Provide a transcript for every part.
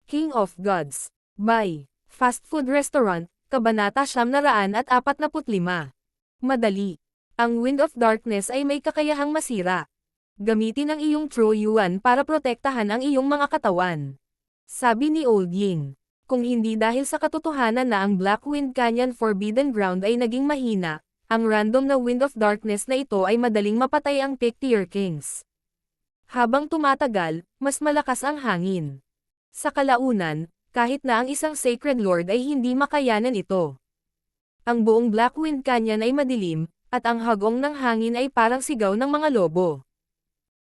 King of Gods. By Fast Food Restaurant, Kabanata 945. Madali. Ang Wind of Darkness ay may kakayahang masira. Gamitin ang iyong True Yuan para protektahan ang iyong mga katawan. Sabi ni Old Ying. Kung hindi dahil sa katotohanan na ang Black Wind Canyon Forbidden Ground ay naging mahina, ang random na Wind of Darkness na ito ay madaling mapatay ang Pick-tier Kings. Habang tumatagal, mas malakas ang hangin. Sa kalaunan, kahit na ang isang Sacred Lord ay hindi makayanan ito. Ang buong Black Wind Canyon ay madilim, at ang hagong ng hangin ay parang sigaw ng mga lobo.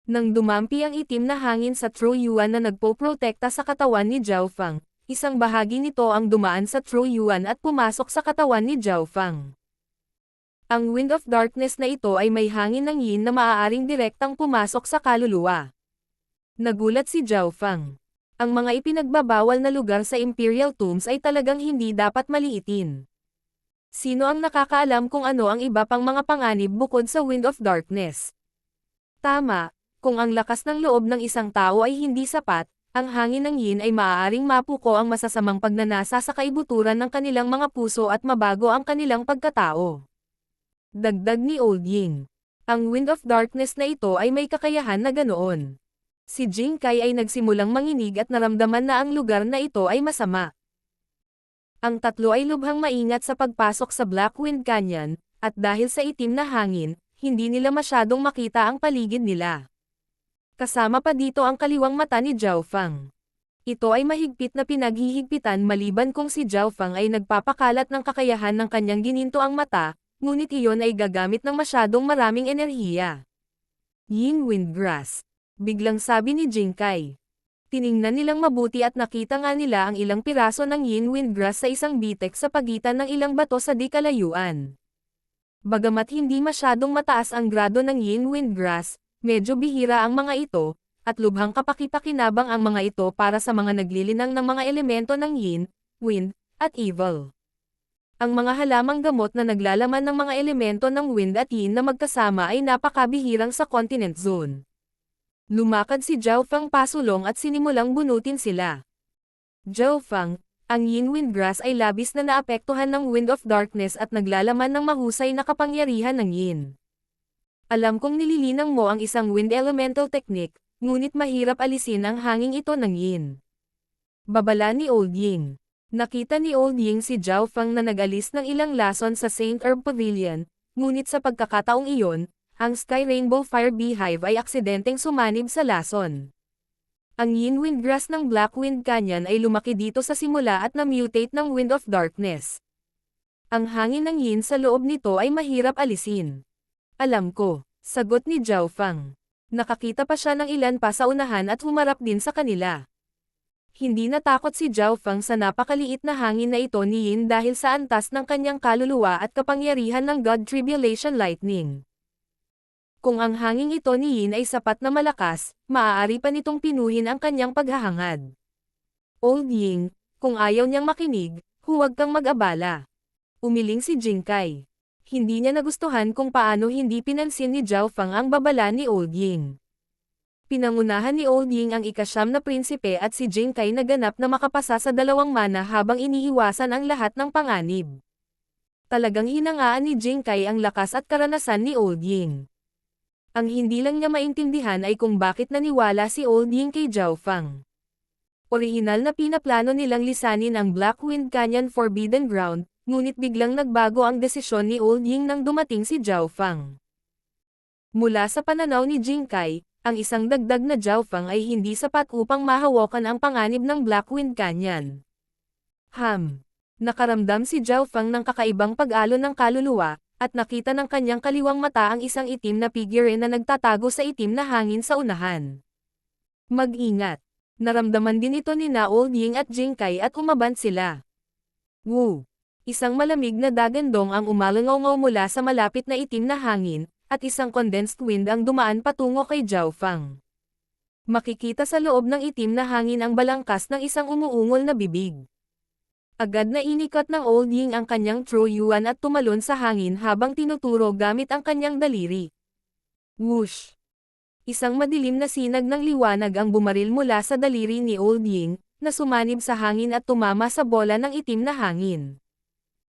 Nang dumampi ang itim na hangin sa True Yuan na nagpoprotekta sa katawan ni Zhao Fang, isang bahagi nito ang dumaan sa True Yuan at pumasok sa katawan ni Zhao Fang. Ang Wind of Darkness na ito ay may hangin ng yin na maaaring direktang pumasok sa kaluluwa. Nagulat si Zhao Fang. Ang mga ipinagbabawal na lugar sa Imperial Tombs ay talagang hindi dapat maliitin. Sino ang nakakaalam kung ano ang iba pang mga panganib bukod sa Wind of Darkness? Tama, kung ang lakas ng loob ng isang tao ay hindi sapat, ang hangin ng yin ay maaaring mapuko ang masasamang pagnanasa sa kaibuturan ng kanilang mga puso at mabago ang kanilang pagkatao. Dagdag ni Old Ying. Ang Wind of Darkness na ito ay may kakayahan na ganoon. Si Jing Kai ay nagsimulang manginig at naramdaman na ang lugar na ito ay masama. Ang tatlo ay lubhang maingat sa pagpasok sa Black Wind Canyon, at dahil sa itim na hangin, hindi nila masyadong makita ang paligid nila. Kasama pa dito ang kaliwang mata ni Zhao Fang. Ito ay mahigpit na pinaghihigpitan maliban kung si Zhao Fang ay nagpapakalat ng kakayahan ng kanyang gininto ang mata, ngunit iyon ay gagamit ng masyadong maraming enerhiya. Yin Wind Grass. Biglang sabi ni Jing Kai. Tiningnan nilang mabuti at nakita nga nila ang ilang piraso ng Yin Wind Grass sa isang bitek sa pagitan ng ilang bato sa di kalayuan. Bagamat hindi masyadong mataas ang grado ng Yin Wind Grass, medyo bihira ang mga ito, at lubhang kapakipakinabang ang mga ito para sa mga naglilinang ng mga elemento ng Yin, Wind, at Evil. Ang mga halamang gamot na naglalaman ng mga elemento ng Wind at Yin na magkasama ay napakabihirang sa Continent Zone. Lumakad si Zhao Fang pasulong at sinimulang bunutin sila. Zhao Fang, ang Yin Wind Grass ay labis na naapektuhan ng Wind of Darkness at naglalaman ng mahusay na kapangyarihan ng Yin. Alam kong nililinang mo ang isang Wind Elemental Technique, ngunit mahirap alisin ang hanging ito ng Yin. Babala ni Old Ying. Nakita ni Old Ying si Zhao Fang na nag-alis ng ilang lason sa Saint Herb Pavilion, ngunit sa pagkakataong iyon, ang Sky Rainbow Fire Beehive ay aksidenteng sumanib sa lason. Ang Yin Wind Grass ng Black Wind Canyon ay lumaki dito sa simula at na-mutate ng Wind of Darkness. Ang hangin ng Yin sa loob nito ay mahirap alisin. Alam ko, sagot ni Zhao Fang. Nakakita pa siya ng ilan pa sa unahan at humarap din sa kanila. Hindi natakot si Zhao Fang sa napakaliit na hangin na ito ni Yin dahil sa antas ng kanyang kaluluwa at kapangyarihan ng God Tribulation Lightning. Kung ang hanging ito ni Yin ay sapat na malakas, maaari pa nitong pinuhin ang kanyang paghahangad. Old Ying, kung ayaw niyang makinig, huwag kang mag-abala. Umiling si Jing Kai. Hindi niya nagustuhan kung paano hindi pinansin ni Zhao Fang ang babala ni Old Ying. Pinangunahan ni Old Ying ang ika-9 na prinsipe at si Jing Kai naganap na makapasa sa 2 mana habang iniiwasan ang lahat ng panganib. Talagang hinangaan ni Jing Kai ang lakas at karanasan ni Old Ying. Ang hindi lang niya maintindihan ay kung bakit naniwala si Old Ying kay Zhao Fang. Orihinal na pinaplano nilang lisanin ang Black Wind Canyon Forbidden Ground, ngunit biglang nagbago ang desisyon ni Old Ying nang dumating si Zhao Fang. Mula sa pananaw ni Jing Kai, ang isang dagdag na Zhao Fang ay hindi sapat upang mahawakan ang panganib ng Black Wind Canyon. Nakaramdam si Zhao Fang ng kakaibang pag-alon ng kaluluwa, at nakita ng kanyang kaliwang mata ang isang itim na figure na nagtatago sa itim na hangin sa unahan. Mag-ingat. Naramdaman din ito ni Old Ying at Jing Kai at umabant sila. Woo! Isang malamig na dagandong ang umalangaw mula sa malapit na itim na hangin, at isang condensed wind ang dumaan patungo kay Zhao Fang. Makikita sa loob ng itim na hangin ang balangkas ng isang umuungol na bibig. Agad na inikot ng Old Ying ang kanyang True Yuan at tumalon sa hangin habang tinuturo gamit ang kanyang daliri. Whoosh! Isang madilim na sinag ng liwanag ang bumaril mula sa daliri ni Old Ying, na sumanib sa hangin at tumama sa bola ng itim na hangin.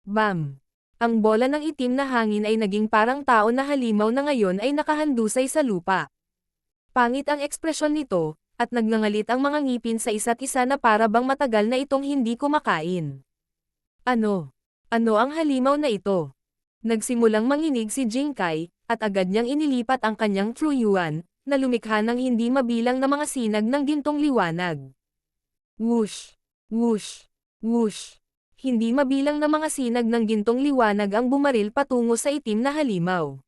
Bam! Ang bola ng itim na hangin ay naging parang tao na halimaw na ngayon ay nakahandusay sa lupa. Pangit ang ekspresyon nito, at nagngangalit ang mga ngipin sa isa't isa na para bang matagal na itong hindi kumakain. Ano? Ano ang halimaw na ito? Nagsimulang manginig si Jinkai, at agad niyang inilipat ang kanyang True Yuan, na lumikha ng hindi mabilang na mga sinag ng gintong liwanag. Whoosh! Whoosh! Whoosh! Hindi mabilang na mga sinag ng gintong liwanag ang bumaril patungo sa itim na halimaw.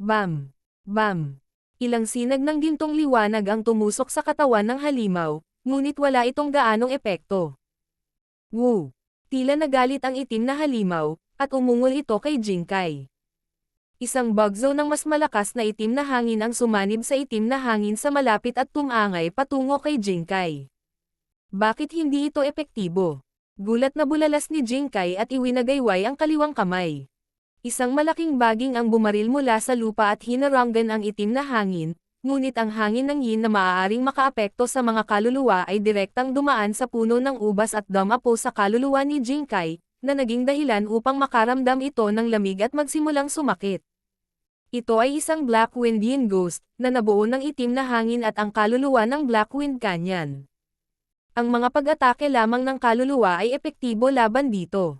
Bam! Bam! Ilang sinag ng gintong liwanag ang tumusok sa katawan ng halimaw, ngunit wala itong gaanong epekto. Woo! Tila nagalit ang itim na halimaw, at umungol ito kay Jinkai. Isang bagzo ng mas malakas na itim na hangin ang sumanib sa itim na hangin sa malapit at tumangay patungo kay Jinkai. Bakit hindi ito epektibo? Gulat na bulalas ni Jinkai at iwinagayway ang kaliwang kamay. Isang malaking baging ang bumaril mula sa lupa at hinaranggan ang itim na hangin, ngunit ang hangin ng yin na maaaring makaapekto sa mga kaluluwa ay direktang dumaan sa puno ng ubas at dumapo sa kaluluwa ni Jinkai, na naging dahilan upang makaramdam ito ng lamig at magsimulang sumakit. Ito ay isang Black Wind Yin Ghost, na nabuo ng itim na hangin at ang kaluluwa ng Black Wind Canyon. Ang mga pag-atake lamang ng kaluluwa ay epektibo laban dito.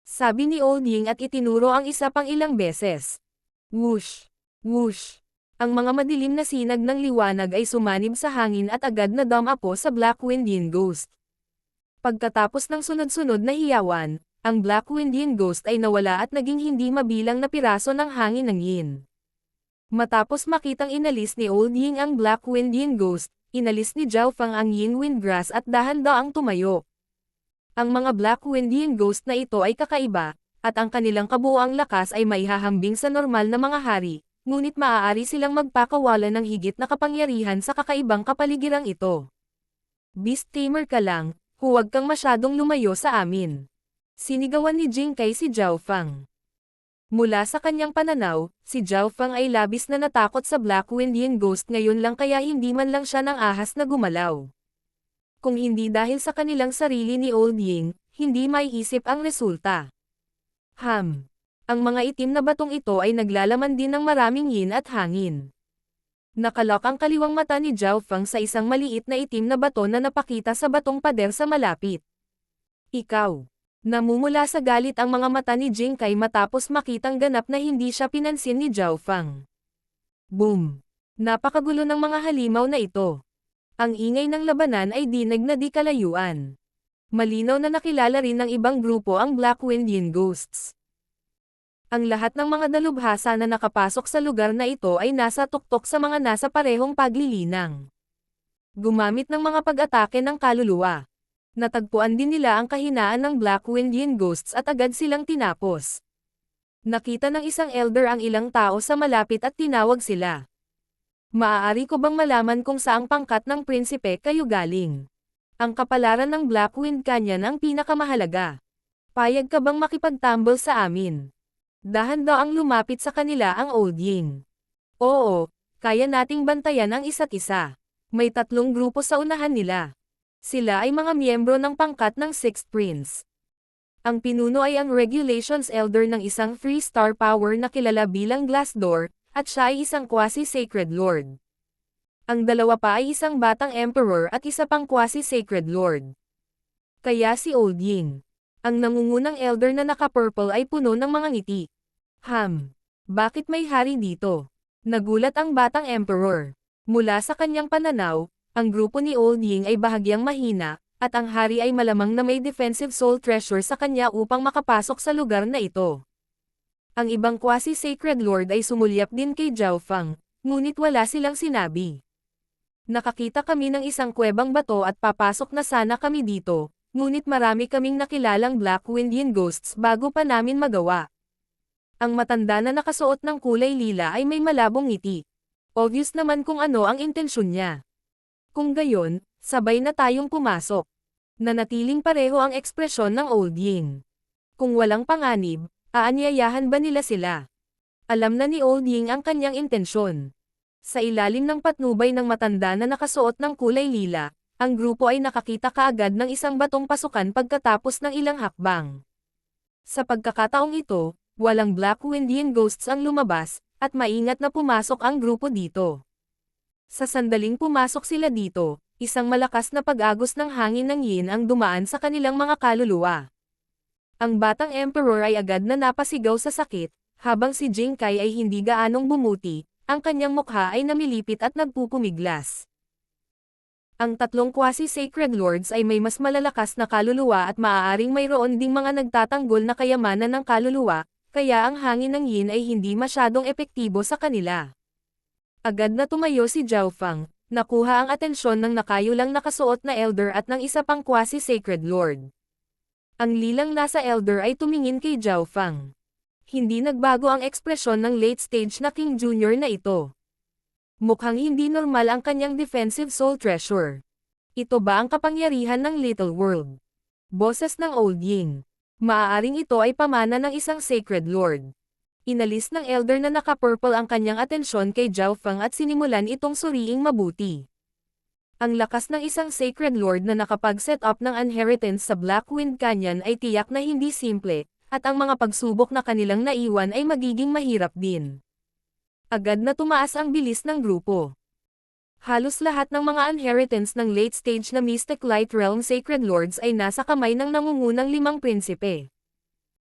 Sabi ni Old Ying at itinuro ang isa pang ilang beses. Whoosh! Whoosh! Ang mga madilim na sinag ng liwanag ay sumanib sa hangin at agad na dumapo sa Black Wind Yin Ghost. Pagkatapos ng sunod-sunod na hiyawan, ang Black Wind Yin Ghost ay nawala at naging hindi mabilang na piraso ng hangin ng yin. Matapos makitang inalis ni Old Ying ang Black Wind Yin Ghost, inalis ni Zhao Fang ang Yin Wind Grass at dahan-daang tumayo. Ang mga Black Wind Yin Ghost na ito ay kakaiba, at ang kanilang kabuoang lakas ay maihahambing sa normal na mga hari, ngunit maaari silang magpakawala ng higit na kapangyarihan sa kakaibang kapaligirang ito. Beast Tamer ka lang, huwag kang masyadong lumayo sa amin. Sinigawan ni Jinkai si Zhao Fang. Mula sa kanyang pananaw, si Zhao Fang ay labis na natakot sa Black Wind Yin Ghost ngayon lang kaya hindi man lang siya ng ahas na gumalaw. Kung hindi dahil sa kanilang sarili ni Old Ying, hindi maiisip ang resulta. Ang mga itim na batong ito ay naglalaman din ng maraming yin at hangin. Nakalok ang kaliwang mata ni Zhao Fang sa isang maliit na itim na bato na napakita sa batong pader sa malapit. Ikaw. Namumula sa galit ang mga mata ni Jinkai matapos makitang ganap na hindi siya pinansin ni Zhao Fang. Boom! Napakagulo ng mga halimaw na ito. Ang ingay ng labanan ay dinag na di kalayuan. Malinaw na nakilala rin ng ibang grupo ang Black Wind Yin Ghosts. Ang lahat ng mga dalubhasa na nakapasok sa lugar na ito ay nasa tuktok sa mga nasa parehong paglilinang. Gumamit ng mga pag-atake ng kaluluwa. Natagpuan din nila ang kahinaan ng Black Wind Yin Ghosts at agad silang tinapos. Nakita ng isang elder ang ilang tao sa malapit at tinawag sila. Maaari ko bang malaman kung saang pangkat ng prinsipe kayo galing? Ang kapalaran ng Black Wind Canyon ang pinakamahalaga. Payag ka bang makipagtambol sa amin? Dahan-daang lumapit sa kanila ang Old Ying. Oo, kaya nating bantayan ang isa't isa. May 3 grupo sa unahan nila. Sila ay mga miyembro ng pangkat ng Sixth Prince. Ang pinuno ay ang Regulations Elder ng isang 3-star power na kilala bilang Glassdoor, at siya ay isang quasi-sacred lord. Ang dalawa pa ay isang batang emperor at isa pang quasi-sacred lord. Kaya si Old Ying, ang nangungunang elder na naka-purple ay puno ng mga ngiti. Bakit may hari dito? Nagulat ang batang emperor. Mula sa kanyang pananaw, ang grupo ni Old Ying ay bahagyang mahina, at ang hari ay malamang na may defensive soul treasure sa kanya upang makapasok sa lugar na ito. Ang ibang quasi-sacred lord ay sumulyap din kay Zhao Fang, ngunit wala silang sinabi. Nakakita kami ng isang kuwebang bato at papasok na sana kami dito, ngunit marami kaming nakilalang Black Wind Yin Ghosts bago pa namin magawa. Ang matanda na nakasuot ng kulay lila ay may malabong ngiti. Obvious naman kung ano ang intensyon niya. Kung gayon, sabay na tayong pumasok. Nanatiling pareho ang ekspresyon ng Old Ying. Kung walang panganib, aanyayahan ba nila sila? Alam na ni Old Ying ang kanyang intensyon. Sa ilalim ng patnubay ng matanda na nakasuot ng kulay lila, Ang grupo ay nakakita kaagad ng isang batong pasukan pagkatapos ng ilang hakbang. Sa pagkakataong ito, walang Black Windian Ghosts ang lumabas, at maingat na pumasok ang grupo dito. Sa sandaling pumasok sila dito, isang malakas na pag-agos ng hangin ng yin ang dumaan sa kanilang mga kaluluwa. Ang batang emperor ay agad na napasigaw sa sakit, habang si Jing Kai ay hindi gaanong bumuti, ang kanyang mukha ay namilipit at nagpupumiglas. Ang tatlong quasi-sacred lords ay may mas malalakas na kaluluwa at maaaring mayroon ding mga nagtatanggol na kayamanan ng kaluluwa, kaya ang hangin ng yin ay hindi masyadong epektibo sa kanila. Agad na tumayo si Zhao Fang, nakuha ang atensyon ng nakayulang nakasuot na elder at ng isa pang quasi-sacred lord. Ang lilang nasa elder ay tumingin kay Zhao Fang. Hindi nagbago ang ekspresyon ng late stage na King Junior na ito. Mukhang hindi normal ang kanyang defensive soul treasure. Ito ba ang kapangyarihan ng Little World? Boses ng Old Ying. Maaaring ito ay pamana ng isang sacred lord. Inalis ng elder na naka-purple ang kanyang atensyon kay Zhao Fang at sinimulan itong suriing mabuti. Ang lakas ng isang sacred lord na nakapag-set up ng inheritance sa Black Wind Canyon ay tiyak na hindi simple, at ang mga pagsubok na kanilang naiwan ay magiging mahirap din. Agad na tumaas ang bilis ng grupo. Halos lahat ng mga inheritance ng late stage na Mystic Light Realm Sacred Lords ay nasa kamay ng nangungunang 5 prinsipe.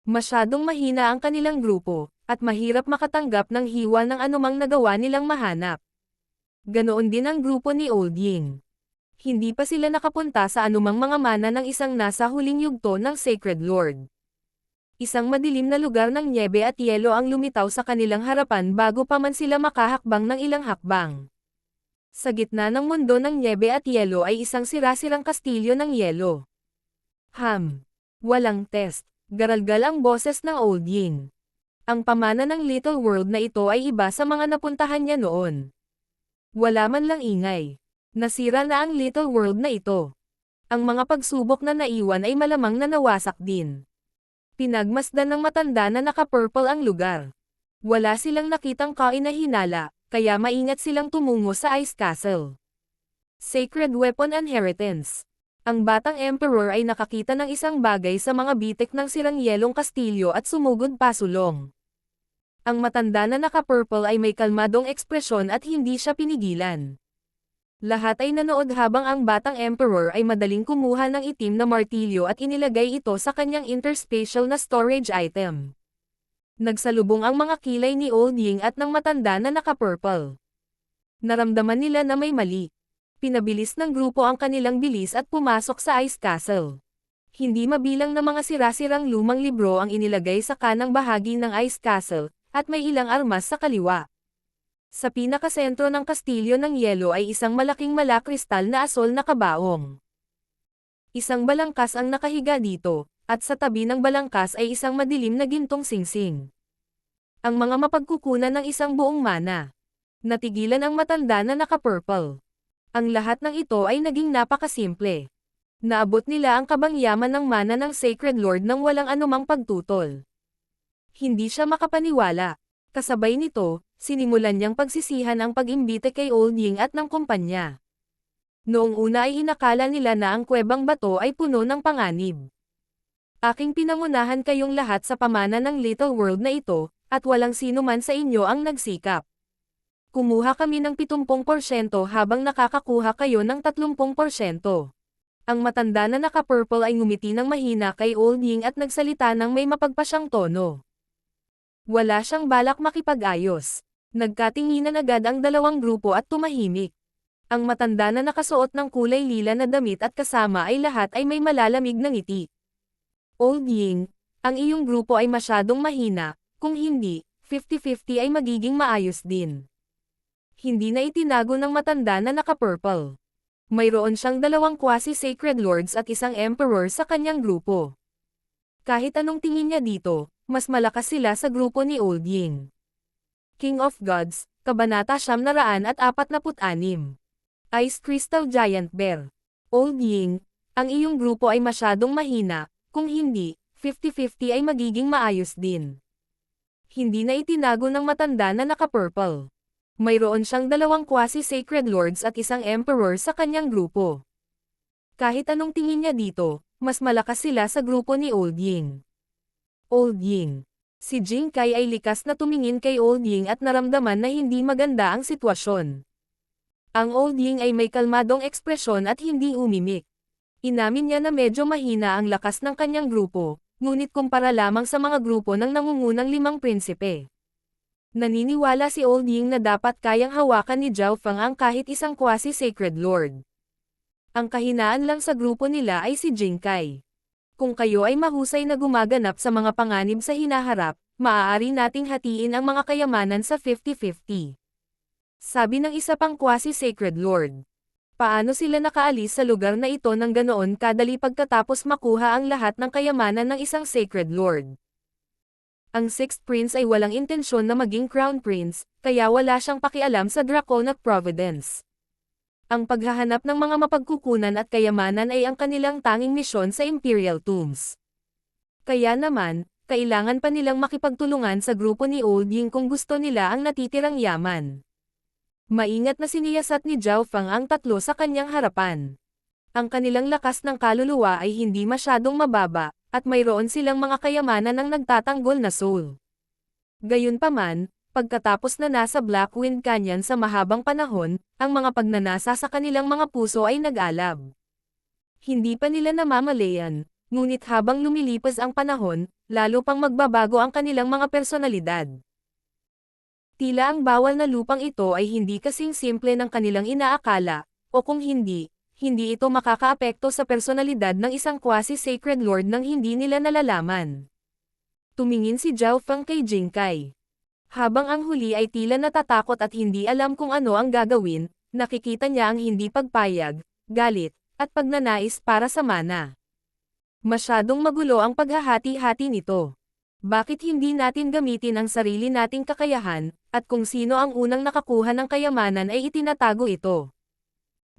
Masyadong mahina ang kanilang grupo, at mahirap makatanggap ng hiwa ng anumang nagawa nilang mahanap. Ganoon din ang grupo ni Old Ying. Hindi pa sila nakapunta sa anumang mga mana ng isang nasa huling yugto ng Sacred Lord. Isang madilim na lugar ng nyebe at yelo ang lumitaw sa kanilang harapan bago pa man sila makahakbang ng ilang hakbang. Sa gitna ng mundo ng nyebe at yelo ay isang sira-sirang kastilyo ng yelo. Walang test. Garalgal ang boses ng Old Ying. Ang pamana ng Little World na ito ay iba sa mga napuntahan niya noon. Wala man lang ingay. Nasira na ang Little World na ito. Ang mga pagsubok na naiwan ay malamang na nawasak din. Pinagmasdan ng matanda na naka-purple ang lugar. Wala silang nakitang kain na hinala, kaya maingat silang tumungo sa Ice Castle. Sacred Weapon Inheritance. Ang batang emperor ay nakakita ng isang bagay sa mga bitik ng sirang yelong kastilyo at sumugod pasulong. Ang matanda na naka-purple ay may kalmadong ekspresyon at hindi siya pinigilan. Lahat ay nanood habang ang batang emperor ay madaling kumuha ng itim na martilyo at inilagay ito sa kanyang interspatial na storage item. Nagsalubong ang mga kilay ni Old Ying at ng matanda na naka-purple. Naramdaman nila na may mali. Pinabilis ng grupo ang kanilang bilis at pumasok sa Ice Castle. Hindi mabilang na mga sira-sirang lumang libro ang inilagay sa kanang bahagi ng Ice Castle, at may ilang armas sa kaliwa. Sa pinakasentro ng kastilyo ng yelo ay isang malaking malakristal na asol na kabaong. Isang balangkas ang nakahiga dito, at sa tabi ng balangkas ay isang madilim na gintong singsing. Ang mga mapagkukunan ng isang buong mana. Natigilan ang matanda na naka-purple. Ang lahat ng ito ay naging napakasimple. Naabot nila ang kabangyaman ng mana ng Sacred Lord nang walang anumang pagtutol. Hindi siya makapaniwala. Kasabay nito, sinimulan niyang pagsisihan ang pag-imbite kay Old Ying at ng kumpanya. Noong una ay inakala nila na ang kuwebang bato ay puno ng panganib. Aking pinangunahan kayong lahat sa pamana ng Little World na ito, at walang sino man sa inyo ang nagsikap. Kumuha kami ng 70% habang nakakakuha kayo ng 30%. Ang matanda na naka-purple ay ngumiti ng mahina kay Old Ying at nagsalita ng may mapagpasyang tono. Wala siyang balak makipag-ayos. Nagkatinginan agad ang dalawang grupo at tumahimik. Ang matanda na nakasuot ng kulay lila na damit at kasama ay lahat ay may malalamig na ngiti. Old Ying, ang iyong grupo ay masyadong mahina, kung hindi, 50-50 ay magiging maayos din. Hindi na itinago ng matanda na naka-purple. Mayroon siyang dalawang quasi-sacred lords at isang emperor sa kanyang grupo. Kahit anong tingin niya dito, mas malakas sila sa grupo ni Old Ying. King of Gods, Kabanata 946. Ice Crystal Giant Bear. Old Ying, ang iyong grupo ay masyadong mahina, kung hindi, 50-50 ay magiging maayos din. Hindi na itinago ng matanda na naka-purple. Mayroon siyang dalawang quasi-sacred lords at isang emperor sa kanyang grupo. Kahit anong tingin niya dito, mas malakas sila sa grupo ni Old Ying. Old Ying. Si Jing Kai ay likas na tumingin kay Old Ying at naramdaman na hindi maganda ang sitwasyon. Ang Old Ying ay may kalmadong ekspresyon at hindi umimik. Inamin niya na medyo mahina ang lakas ng kanyang grupo, ngunit kumpara lamang sa mga grupo ng nangungunang 5 prinsipe. Naniniwala si Old Ying na dapat kayang hawakan ni Zhao Feng ang kahit isang quasi-sacred lord. Ang kahinaan lang sa grupo nila ay si Jing Kai. Kung kayo ay mahusay na gumaganap sa mga panganib sa hinaharap, maaari nating hatiin ang mga kayamanan sa 50-50. Sabi ng isa pang quasi-sacred lord. Paano sila nakaalis sa lugar na ito ng ganoon kadali pagkatapos makuha ang lahat ng kayamanan ng isang sacred lord? Ang Sixth Prince ay walang intensyon na maging Crown Prince, kaya wala siyang pakialam sa Draconic Providence. Ang paghahanap ng mga mapagkukunan at kayamanan ay ang kanilang tanging misyon sa Imperial Tombs. Kaya naman, kailangan pa nilang makipagtulungan sa grupo ni Old Ying kung gusto nila ang natitirang yaman. Maingat na siniyasat ni Zhao Feng ang tatlo sa kanyang harapan. Ang kanilang lakas ng kaluluwa ay hindi masyadong mababa, at mayroon silang mga kayamanan ng nagtatanggol na soul. Gayunpaman, pagkatapos na nasa Blackwind Canyon sa mahabang panahon, ang mga pagnanasa sa kanilang mga puso ay nag-alab. Hindi pa nila namamalayan, ngunit habang lumilipas ang panahon, lalo pang magbabago ang kanilang mga personalidad. Tila ang bawal na lupang ito ay hindi kasing simple ng kanilang inaakala, o kung hindi, hindi ito makakaapekto sa personalidad ng isang quasi-sacred lord nang hindi nila nalalaman. Tumingin si Zhao Feng kay Jing Kai. Habang ang huli ay tila natatakot at hindi alam kung ano ang gagawin, nakikita niya ang hindi pagpayag, galit, at pagnanais para sa mana. Masyadong magulo ang paghahati-hati nito. Bakit hindi natin gamitin ang sarili nating kakayahan, at kung sino ang unang nakakuha ng kayamanan ay itinatago ito?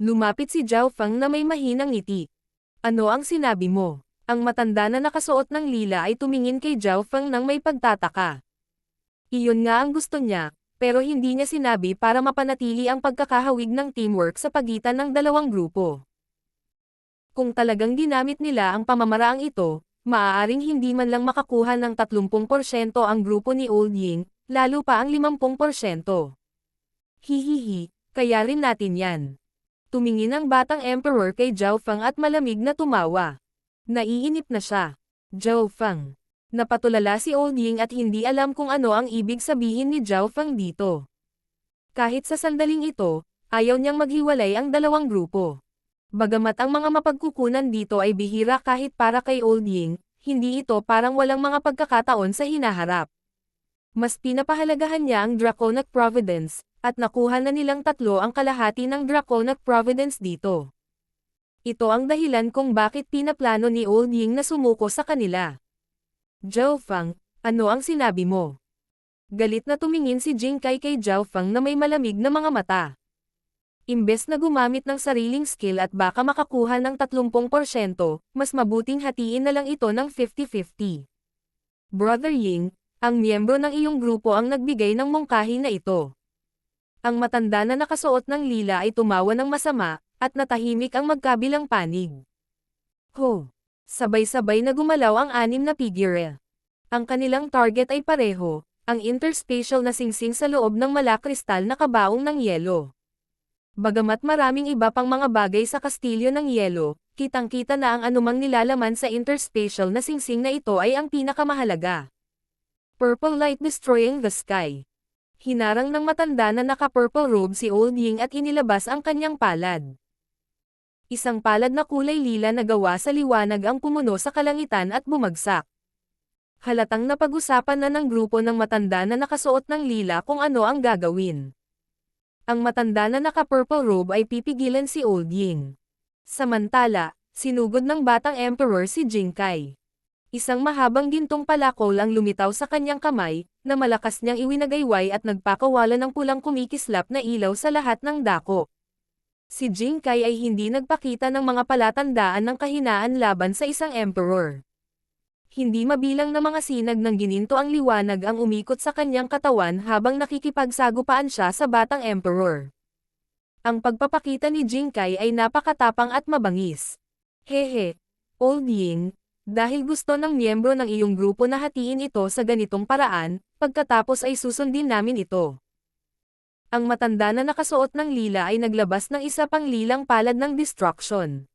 Lumapit si Zhao Feng na may mahinang ngiti. Ano ang sinabi mo? Ang matanda na nakasuot ng lila ay tumingin kay Zhao Feng nang may pagtataka. Iyon nga ang gusto niya, pero hindi niya sinabi para mapanatili ang pagkakahawig ng teamwork sa pagitan ng dalawang grupo. Kung talagang ginamit nila ang pamamaraang ito, maaaring hindi man lang makakuha ng 30% ang grupo ni Old Ying, lalo pa ang 50%. Hihihi, kaya rin natin yan. Tumingin ang batang emperor kay Zhao Feng at malamig na tumawa. Naiinip na siya. Zhao Feng. Napatulala si Old Ying at hindi alam kung ano ang ibig sabihin ni Zhao Feng dito. Kahit sa sandaling ito, ayaw niyang maghiwalay ang dalawang grupo. Bagamat ang mga mapagkukunan dito ay bihira kahit para kay Old Ying, hindi ito parang walang mga pagkakataon sa hinaharap. Mas pinapahalagahan niya ang Draconic Providence, at nakuha na nilang tatlo ang kalahati ng Draconic Providence dito. Ito ang dahilan kung bakit pinaplano ni Old Ying na sumuko sa kanila. Zhao Feng, ano ang sinabi mo? Galit na tumingin si Jing Kai kay Zhao Feng na may malamig na mga mata. Imbes na gumamit ng sariling skill at baka makakuha ng 30%, mas mabuting hatiin na lang ito ng 50-50. Brother Ying, ang miyembro ng iyong grupo ang nagbigay ng mungkahi na ito. Ang matanda na nakasuot ng lila ay tumawa ng masama, at natahimik ang magkabilang panig. Ho! Sabay-sabay na gumalaw ang 6 na figure. Ang kanilang target ay pareho, ang interspatial na singsing sa loob ng malakristal na kabaong ng yelo. Bagamat maraming iba pang mga bagay sa kastilyo ng yelo, kitang-kita na ang anumang nilalaman sa interspatial na singsing na ito ay ang pinakamahalaga. Purple light destroying the sky. Hinarang ng matanda na naka-purple robe si Old Ying at inilabas ang kanyang palad. Isang palad na kulay lila na gawa sa liwanag ang pumuno sa kalangitan at bumagsak. Halatang napag-usapan na ng grupo ng matanda na nakasuot ng lila kung ano ang gagawin. Ang matanda na naka-purple robe ay pipigilan si Old Ying. Samantala, sinugod ng batang emperor si Jing Kai. Isang mahabang gintong palakol ang lumitaw sa kanyang kamay, na malakas niyang iwinagayway at nagpakawala ng pulang kumikislap na ilaw sa lahat ng dako. Si Jing Kai ay hindi nagpakita ng mga palatandaan ng kahinaan laban sa isang emperor. Hindi mabilang na mga sinag ng gininto ang liwanag ang umikot sa kanyang katawan habang nakikipagsagupaan siya sa batang emperor. Ang pagpapakita ni Jing Kai ay napakatapang at mabangis. Hehe, Old Ying, dahil gusto ng miyembro ng iyong grupo na hatiin ito sa ganitong paraan, pagkatapos ay susundin namin ito. Ang matanda na nakasuot ng lila ay naglabas ng isa pang lilang palad ng destruction.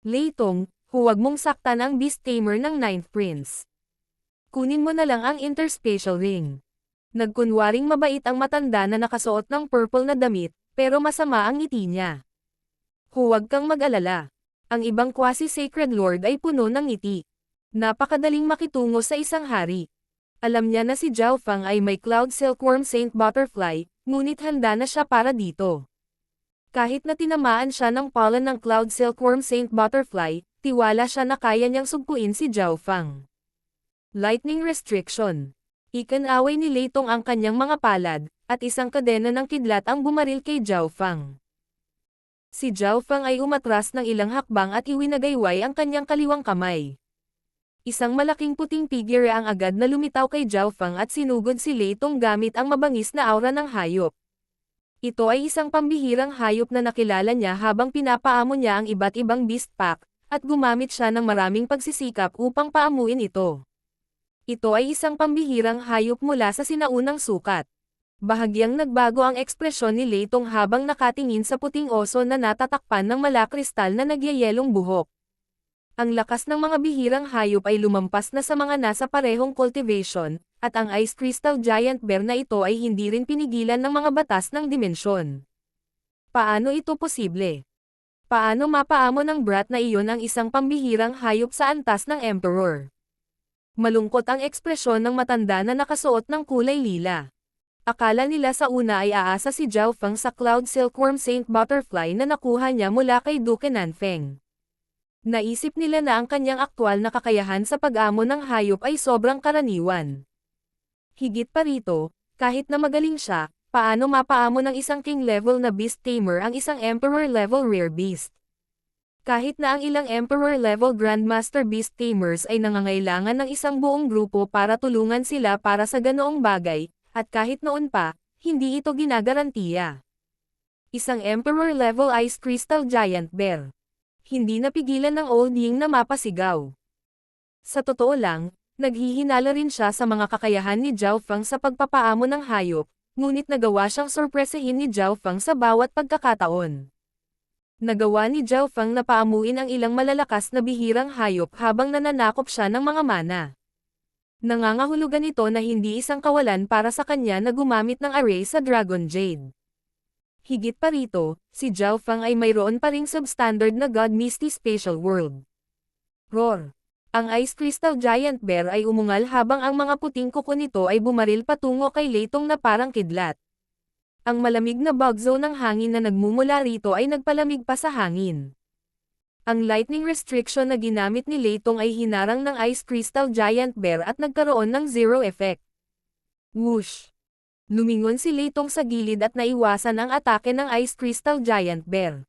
Leitong, huwag mong saktan ang Beast Tamer ng Ninth Prince. Kunin mo na lang ang interspatial ring. Nagkunwaring mabait ang matanda na nakasuot ng purple na damit, pero masama ang ngiti niya. Huwag kang mag-alala. Ang ibang quasi-sacred lord ay puno ng ngiti. Napakadaling makitungo sa isang hari. Alam niya na si Zhao Fang ay may Cloud Silkworm Saint Butterfly, ngunit handa na siya para dito. Kahit na tinamaan siya ng pollen ng Cloud Silkworm Saint Butterfly, tiwala siya na kaya niyang sugpuin si Zhao Fang. Lightning Restriction. Ikan-away ni Leitong ang kanyang mga palad, at isang kadena ng kidlat ang bumaril kay Zhao Fang. Si Zhao Fang ay umatras ng ilang hakbang at iwinagayway ang kanyang kaliwang kamay. Isang malaking puting figure ang agad na lumitaw kay Zhao Fang at sinugod si Leitong gamit ang mabangis na aura ng hayop. Ito ay isang pambihirang hayop na nakilala niya habang pinapaamo niya ang iba't ibang beast pack, at gumamit siya ng maraming pagsisikap upang paamuin ito. Ito ay isang pambihirang hayop mula sa sinaunang sukat. Bahagyang nagbago ang ekspresyon ni Leitong habang nakatingin sa puting oso na natatakpan ng malakristal na nagyayelong buhok. Ang lakas ng mga bihirang hayop ay lumampas na sa mga nasa parehong cultivation, at ang Ice Crystal Giant Bear na ito ay hindi rin pinigilan ng mga batas ng dimensyon. Paano ito posible? Paano mapaamo ng brat na iyon ang isang pambihirang hayop sa antas ng Emperor? Malungkot ang ekspresyon ng matanda na nakasuot ng kulay lila. Akala nila sa una ay aasa si Zhao Fang sa Cloud Silkworm Saint Butterfly na nakuha niya mula kay Duke Nanfeng. Naisip nila na ang kanyang aktwal na kakayahan sa pag-amo ng hayop ay sobrang karaniwan. Higit pa rito, kahit na magaling siya, paano mapaamo ng isang king level na beast tamer ang isang emperor level rare beast? Kahit na ang ilang Emperor-level Grandmaster Beast Tamers ay nangangailangan ng isang buong grupo para tulungan sila para sa ganoong bagay, at kahit noon pa, hindi ito ginagarantiya. Isang Emperor-level Ice Crystal Giant Bear. Hindi napigilan ng Old Ying na mapasigaw. Sa totoo lang, naghihinala rin siya sa mga kakayahan ni Zhao Fang sa pagpapaamo ng hayop, ngunit nagawa siyang sorpresahin ni Zhao Fang sa bawat pagkakataon. Nagawa ni Zhao Fang na paamuin ang ilang malalakas na bihirang hayop habang nananakop siya ng mga mana. Nangangahulugan ito na hindi isang kawalan para sa kanya na gumamit ng array sa Dragon Jade. Higit pa rito, si Zhao Fang ay mayroon pa ring substandard na God Misty Spatial World. Roar! Ang Ice Crystal Giant Bear ay umungal habang ang mga puting kuko nito ay bumaril patungo kay Leitong na parang kidlat. Ang malamig na bugzo ng hangin na nagmumula rito ay nagpalamig pa sa hangin. Ang lightning restriction na ginamit ni Leitong ay hinarang ng Ice Crystal Giant Bear at nagkaroon ng zero effect. Whoosh! Lumingon si Leitong sa gilid at naiwasan ang atake ng Ice Crystal Giant Bear.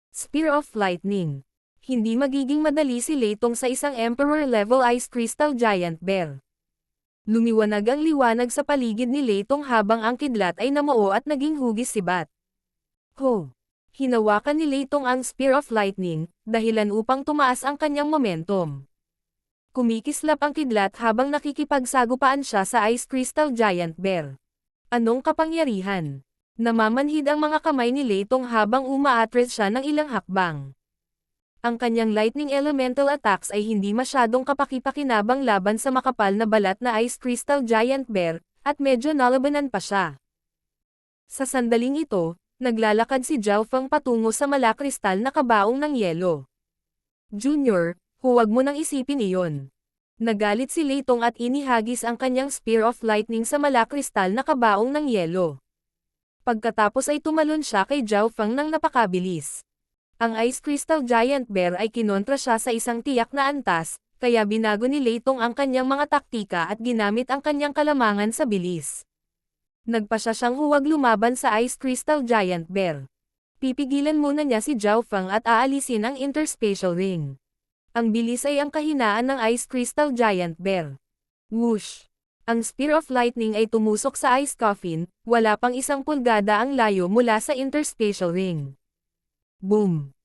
Spear of Lightning. Hindi magiging madali si Leitong sa isang Emperor-level Ice Crystal Giant Bear. Lumiwanag ang liwanag sa paligid ni Leitong habang ang kidlat ay namuo at naging hugis sibat. Ho! Hinawakan ni Leitong ang Spear of Lightning, dahilan upang tumaas ang kanyang momentum. Kumikislap ang kidlat habang nakikipagsagupaan siya sa Ice Crystal Giant Bear. Anong kapangyarihan? Namamanhid ang mga kamay ni Leitong habang umaatras siya ng ilang hakbang. Ang kanyang lightning elemental attacks ay hindi masyadong kapaki-pakinabang laban sa makapal na balat na Ice Crystal Giant Bear, at medyo nalabanan pa siya. Sa sandaling ito, naglalakad si Zhao Fang patungo sa malakristal na kabaong ng yelo. Junior, huwag mo nang isipin iyon. Nagalit si Leitong at inihagis ang kanyang Spear of Lightning sa malakristal na kabaong ng yelo. Pagkatapos ay tumalon siya kay Zhao Fang nang napakabilis. Ang Ice Crystal Giant Bear ay kinontra siya sa isang tiyak na antas, kaya binago ni Leitong ang kanyang mga taktika at ginamit ang kanyang kalamangan sa bilis. Nagpasya siyang huwag lumaban sa Ice Crystal Giant Bear. Pipigilan muna niya si Zhao Fang at aalisin ang interspatial ring. Ang bilis ay ang kahinaan ng Ice Crystal Giant Bear. Whoosh! Ang Spear of Lightning ay tumusok sa ice coffin, wala pang 1 pulgada ang layo mula sa interspatial ring. Boom!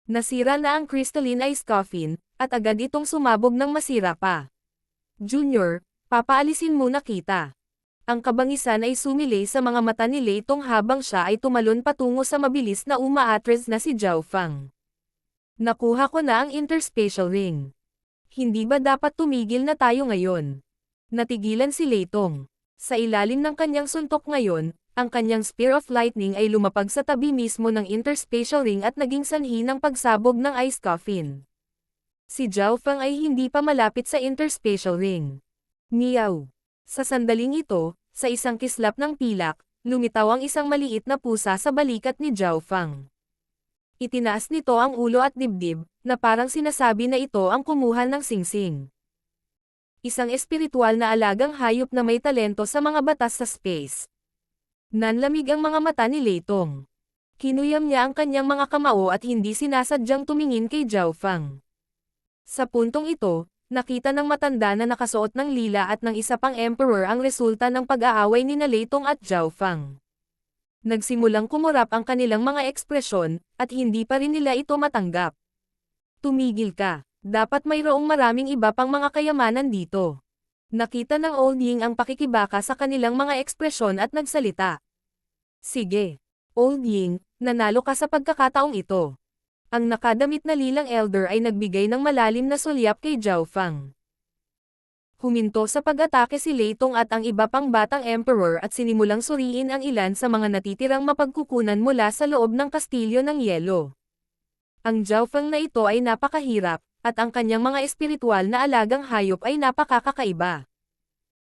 Nasira na ang crystalline ice coffin, at agad itong sumabog ng masira pa. Junior, papaalisin muna kita. Ang kabangisan ay sumilay sa mga mata ni Leitong habang siya ay tumalon patungo sa mabilis na umaatres na si Zhao Fang. Nakuha ko na ang interspatial ring. Hindi ba dapat tumigil na tayo ngayon? Natigilan si Leitong. Sa ilalim ng kanyang suntok ngayon, ang kanyang Spear of Lightning ay lumapag sa tabi mismo ng interspatial ring at naging sanhi ng pagsabog ng ice coffin. Si Zhao Fang ay hindi pa malapit sa interspatial ring. Meow! Sa sandaling ito, sa isang kislap ng pilak, lumitaw ang isang maliit na pusa sa balikat ni Zhao Fang. Itinaas nito ang ulo at dibdib, na parang sinasabi na ito ang kumuha ng singsing. Isang espiritual na alagang hayop na may talento sa mga batas sa space. Nanlamig ang mga mata ni Leitong. Kinuyam niya ang kanyang mga kamao at hindi sinasadyang tumingin kay Zhao Fang. Sa puntong ito, nakita ng matanda na nakasuot ng lila at ng isa pang emperor ang resulta ng pag-aaway ni Leitong at Zhao Fang. Nagsimulang kumurap ang kanilang mga ekspresyon, at hindi pa rin nila ito matanggap. Tumigil ka, dapat mayroong maraming iba pang mga kayamanan dito. Nakita ng Old Ying ang pakikibaka sa kanilang mga ekspresyon at nagsalita. Sige, Old Ying, nanalo ka sa pagkakataong ito. Ang nakadamit na lilang elder ay nagbigay ng malalim na sulyap kay Zhao Fang. Huminto sa pag-atake si Leitong at ang iba pang batang emperor at sinimulang suriin ang ilan sa mga natitirang mapagkukunan mula sa loob ng kastilyo ng yelo. Ang Zhao Fang na ito ay napakahirap, at ang kanyang mga espiritual na alagang hayop ay napakakakaiba.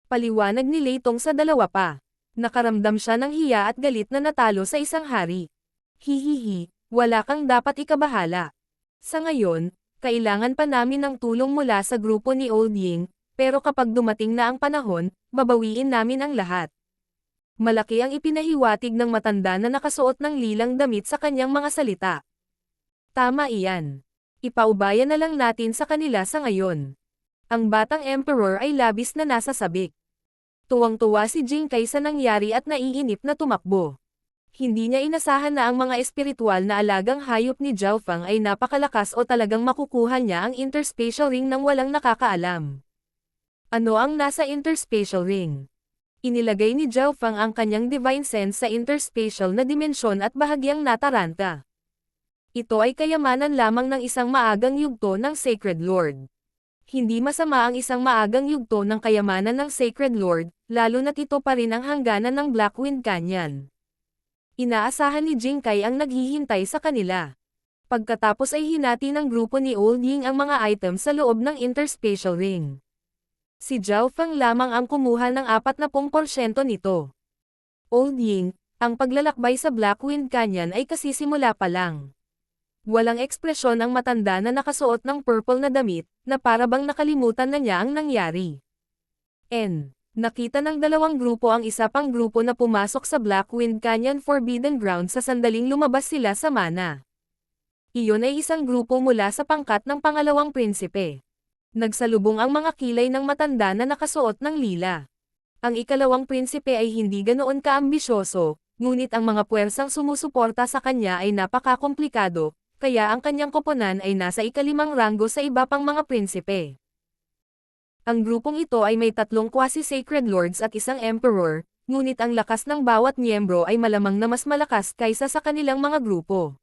Paliwanag ni Leitong sa dalawa pa. Nakaramdam siya ng hiya at galit na natalo sa isang hari. Hihihi. Wala kang dapat ikabahala. Sa ngayon, kailangan pa namin ng tulong mula sa grupo ni Old Ying, pero kapag dumating na ang panahon, babawiin namin ang lahat. Malaki ang ipinahiwatig ng matanda na nakasuot ng lilang damit sa kanyang mga salita. Tama iyan. Ipaubaya na lang natin sa kanila sa ngayon. Ang batang emperor ay labis na nasa sabik. Tuwang-tuwa si Jing Kai sa nangyari at naiinip na tumakbo. Hindi niya inasahan na ang mga espiritual na alagang hayop ni Zhao Fang ay napakalakas o talagang makukuha niya ang interspatial ring nang walang nakakaalam. Ano ang nasa interspatial ring? Inilagay ni Zhao Fang ang kanyang divine sense sa interspatial na dimensyon at bahagyang nataranta. Ito ay kayamanan lamang ng isang maagang yugto ng Sacred Lord. Hindi masama ang isang maagang yugto ng kayamanan ng Sacred Lord, lalo na't ito pa rin ang hangganan ng Blackwind Canyon. Inaasahan ni Jing Kai ang naghihintay sa kanila. Pagkatapos ay hinati ng grupo ni Old Ying ang mga items sa loob ng interspatial ring. Si Zhao Fang lamang ang kumuha ng 40% nito. Old Ying, ang paglalakbay sa Blackwind Canyon ay kasisimula pa lang. Walang ekspresyon ang matanda na nakasuot ng purple na damit, na parabang nakalimutan na niya ang nangyari. Nakita ng dalawang grupo ang isa pang grupo na pumasok sa Blackwind Canyon Forbidden Ground sa sandaling lumabas sila sa mana. Iyon ay isang grupo mula sa pangkat ng pangalawang prinsipe. Nagsalubong ang mga kilay ng matanda na nakasuot ng lila. Ang ikalawang prinsipe ay hindi ganoon kaambisyoso, ngunit ang mga puwersang sumusuporta sa kanya ay napakakomplikado, kaya ang kanyang koponan ay nasa ikalimang ranggo sa iba pang mga prinsipe. Ang grupong ito ay may 3 quasi-sacred lords at isang emperor, ngunit ang lakas ng bawat miyembro ay malamang na mas malakas kaysa sa kanilang mga grupo.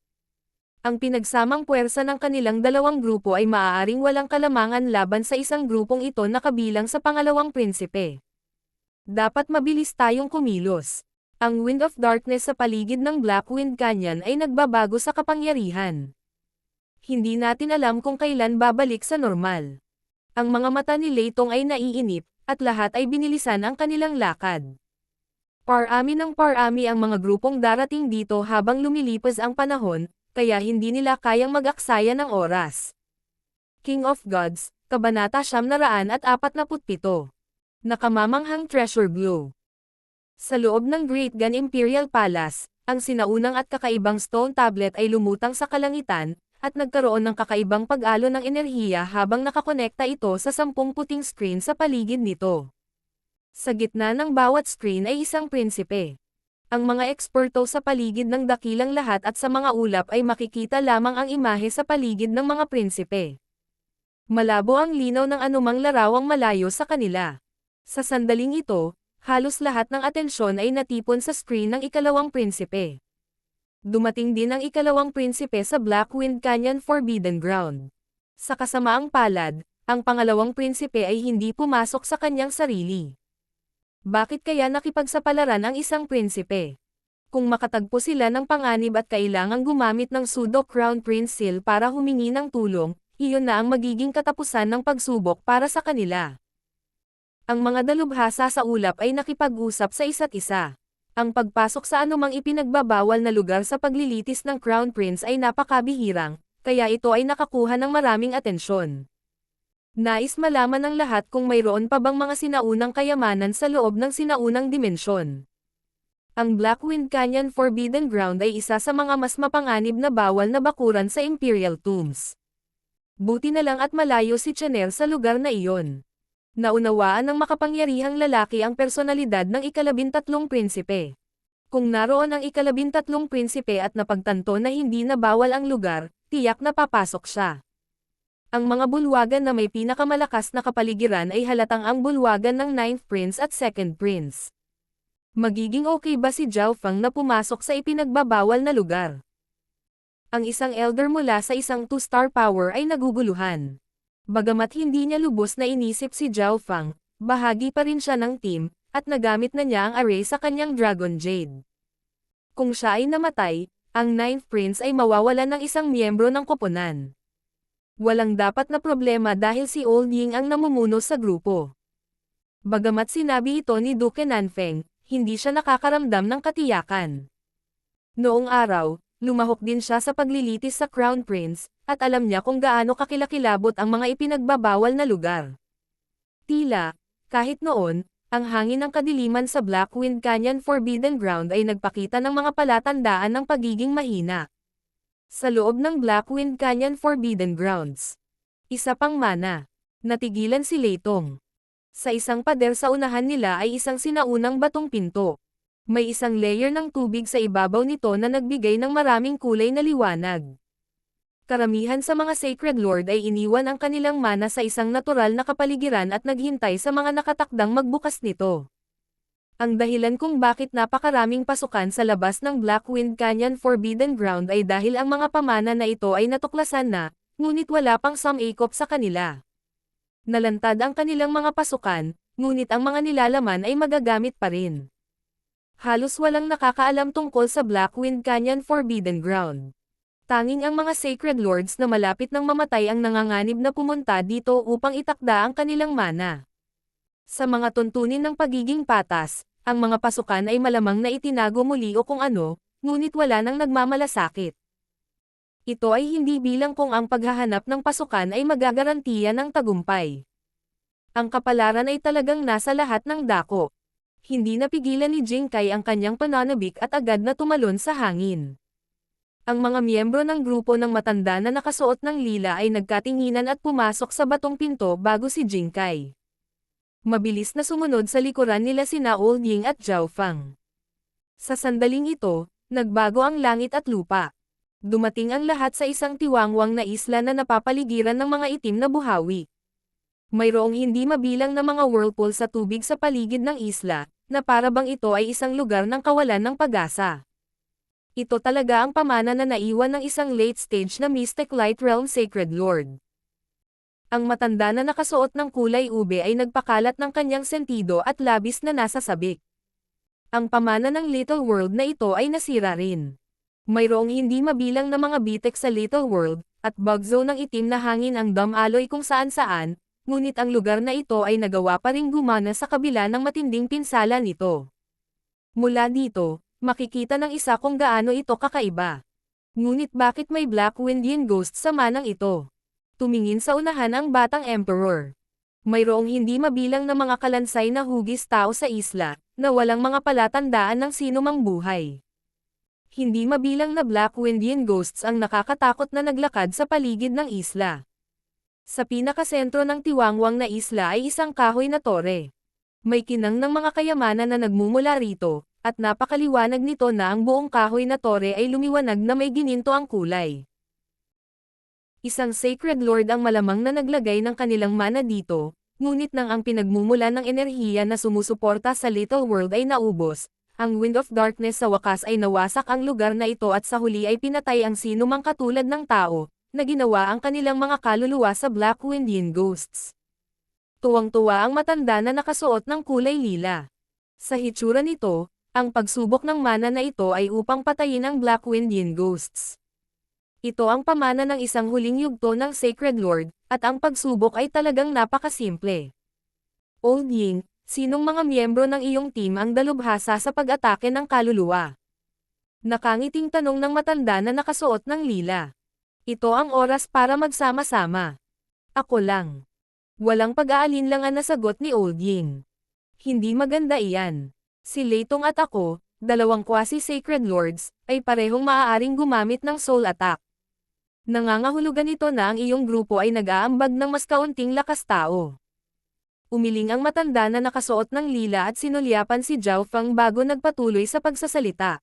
Ang pinagsamang puwersa ng kanilang dalawang grupo ay maaaring walang kalamangan laban sa isang grupong ito na kabilang sa pangalawang prinsipe. Dapat mabilis tayong kumilos. Ang Wind of Darkness sa paligid ng Blackwind Canyon ay nagbabago sa kapangyarihan. Hindi natin alam kung kailan babalik sa normal. Ang mga mata ni Leitong ay naiinip, at lahat ay binilisan ang kanilang lakad. Parami ng parami ang mga grupong darating dito habang lumilipas ang panahon, kaya hindi nila kayang mag-aksaya ng oras. King of Gods, Kabanata 947. Nakamamanghang treasure glow. Sa loob ng Great Gun Imperial Palace, ang sinaunang at kakaibang stone tablet ay lumutang sa kalangitan, at nagkaroon ng kakaibang pag-alo ng enerhiya habang nakakonekta ito sa 10 puting screen sa paligid nito. Sa gitna ng bawat screen ay isang prinsipe. Ang mga eksperto sa paligid ng dakilang lahat at sa mga ulap ay makikita lamang ang imahe sa paligid ng mga prinsipe. Malabo ang linaw ng anumang larawang malayo sa kanila. Sa sandaling ito, halos lahat ng atensyon ay natipon sa screen ng ikalawang prinsipe. Dumating din ang ikalawang prinsipe sa Blackwind Canyon Forbidden Ground. Sa kasamaang palad, ang pangalawang prinsipe ay hindi pumasok sa kanyang sarili. Bakit kaya nakipagsapalaran ang isang prinsipe? Kung makatagpo sila ng panganib at kailangang gumamit ng pseudo Crown Prince Seal para humingi ng tulong, iyon na ang magiging katapusan ng pagsubok para sa kanila. Ang mga dalubhasa sa ulap ay nakipag-usap sa isa't isa. Ang pagpasok sa anumang ipinagbabawal na lugar sa paglilitis ng Crown Prince ay napakabihirang, kaya ito ay nakakuha ng maraming atensyon. Nais malaman ng lahat kung mayroon pa bang mga sinaunang kayamanan sa loob ng sinaunang dimensyon. Ang Blackwind Canyon Forbidden Ground ay isa sa mga mas mapanganib na bawal na bakuran sa Imperial Tombs. Buti na lang at malayo si Chanel sa lugar na iyon. Naunawaan ng makapangyarihang lalaki ang personalidad ng ikalabintatlong prinsipe. Kung naroon ang ikalabintatlong prinsipe at napagtanto na hindi na bawal ang lugar, tiyak na papasok siya. Ang mga bulwagan na may pinakamalakas na kapaligiran ay halatang ang bulwagan ng 9th Prince at 2nd Prince. Magiging okay ba si Zhao Feng na pumasok sa ipinagbabawal na lugar? Ang isang elder mula sa isang 2-star power ay naguguluhan. Bagamat hindi niya lubos na inisip si Zhao Feng, bahagi pa rin siya ng team, at nagamit na niya ang array sa kanyang Dragon Jade. Kung siya ay namatay, ang 9th Prince ay mawawalan ng isang miyembro ng koponan. Walang dapat na problema dahil si Old Ying ang namumuno sa grupo. Bagamat sinabi ito ni Duke Nanfeng, hindi siya nakakaramdam ng katiyakan. Noong araw, lumahok din siya sa paglilitis sa Crown Prince, at alam niya kung gaano kakilakilabot ang mga ipinagbabawal na lugar. Tila, kahit noon, ang hangin ng kadiliman sa Blackwind Canyon Forbidden Ground ay nagpakita ng mga palatandaan ng pagiging mahina. Sa loob ng Blackwind Canyon Forbidden Grounds. Isa pang mana. Natigilan si Leitong. Sa isang pader sa unahan nila ay isang sinaunang batong pinto. May isang layer ng tubig sa ibabaw nito na nagbigay ng maraming kulay na liwanag. Karamihan sa mga Sacred Lord ay iniwan ang kanilang mana sa isang natural na kapaligiran at naghintay sa mga nakatakdang magbukas nito. Ang dahilan kung bakit napakaraming pasukan sa labas ng Blackwind Canyon Forbidden Ground ay dahil ang mga pamana na ito ay natuklasan na, ngunit wala pang sumikop sa kanila. Nalantad ang kanilang mga pasukan, ngunit ang mga nilalaman ay magagamit pa rin. Halos walang nakakaalam tungkol sa Blackwind Canyon Forbidden Ground. Tanging ang mga Sacred Lords na malapit ng mamatay ang nanganganib na pumunta dito upang itakda ang kanilang mana. Sa mga tuntunin ng pagiging patas, ang mga pasukan ay malamang na itinago muli o kung ano, ngunit wala nang nagmamalasakit. Ito ay hindi bilang kung ang paghahanap ng pasukan ay magagarantiya ng tagumpay. Ang kapalaran ay talagang nasa lahat ng dako. Hindi napigilan ni Jing Kai ang kanyang pananabik at agad na tumalon sa hangin. Ang mga miyembro ng grupo ng matanda na nakasuot ng lila ay nagkatinginan at pumasok sa batong pinto bago si Jing Kai. Mabilis na sumunod sa likuran nila sina Old Ying at Zhao Feng. Sa sandaling ito, nagbago ang langit at lupa. Dumating ang lahat sa isang tiwangwang na isla na napapaligiran ng mga itim na buhawi. Mayroong hindi mabilang na mga whirlpool sa tubig sa paligid ng isla, na para bang ito ay isang lugar ng kawalan ng pag-asa. Ito talaga ang pamana na naiwan ng isang late-stage na Mystic Light Realm Sacred Lord. Ang matanda na nakasuot ng kulay ube ay nagpakalat ng kanyang sentido at labis na nasa sabik. Ang pamana ng Little World na ito ay nasira rin. Mayroong hindi mabilang na mga bitek sa Little World, at bugzo ng itim na hangin ang dumaloy kung saan-saan, ngunit ang lugar na ito ay nagawa pa ring gumana sa kabila ng matinding pinsala nito. Mula dito, makikita ng isa kung gaano ito kakaiba. Ngunit bakit may Blackwind Yin Ghost sa manang ito? Tumingin sa unahan ang batang Emperor. Mayroong hindi mabilang na mga kalansay na hugis tao sa isla, na walang mga palatandaan ng sinumang buhay. Hindi mabilang na Blackwind Yin Ghosts ang nakakatakot na naglakad sa paligid ng isla. Sa pinakasentro ng tiwangwang na isla ay isang kahoy na tore. May kinang ng mga kayamanan na nagmumula rito, at napakaliwanag nito na ang buong kahoy na tore ay lumiwanag na may gininto ang kulay. Isang Sacred Lord ang malamang na naglagay ng kanilang mana dito, ngunit nang ang pinagmumula ng enerhiya na sumusuporta sa Little World ay naubos, ang Wind of Darkness sa wakas ay nawasak ang lugar na ito at sa huli ay pinatay ang sinumang katulad ng tao, na ginawa ang kanilang mga kaluluwa sa Black Windian Ghosts. Tuwang-tuwa ang matanda na nakasuot ng kulay lila. Sa hitsura nito, ang pagsubok ng mana na ito ay upang patayin ang Black Windian Ghosts. Ito ang pamana ng isang huling yugto ng Sacred Lord, at ang pagsubok ay talagang napakasimple. Old Ying, sinong mga miyembro ng iyong team ang dalubhasa sa pag-atake ng kaluluwa? Nakangiting tanong ng matanda na nakasuot ng lila. Ito ang oras para magsama-sama. Ako lang. Walang pag-aalinlangan na sagot ni Old Ying. Hindi maganda iyan. Si Leitong at ako, dalawang quasi-sacred lords, ay parehong maaaring gumamit ng soul attack. Nangangahulugan ito na ang iyong grupo ay nag-aambag ng mas kaunting lakas tao. Umiling ang matanda na nakasuot ng lila at sinulyapan si Zhao Feng bago nagpatuloy sa pagsasalita.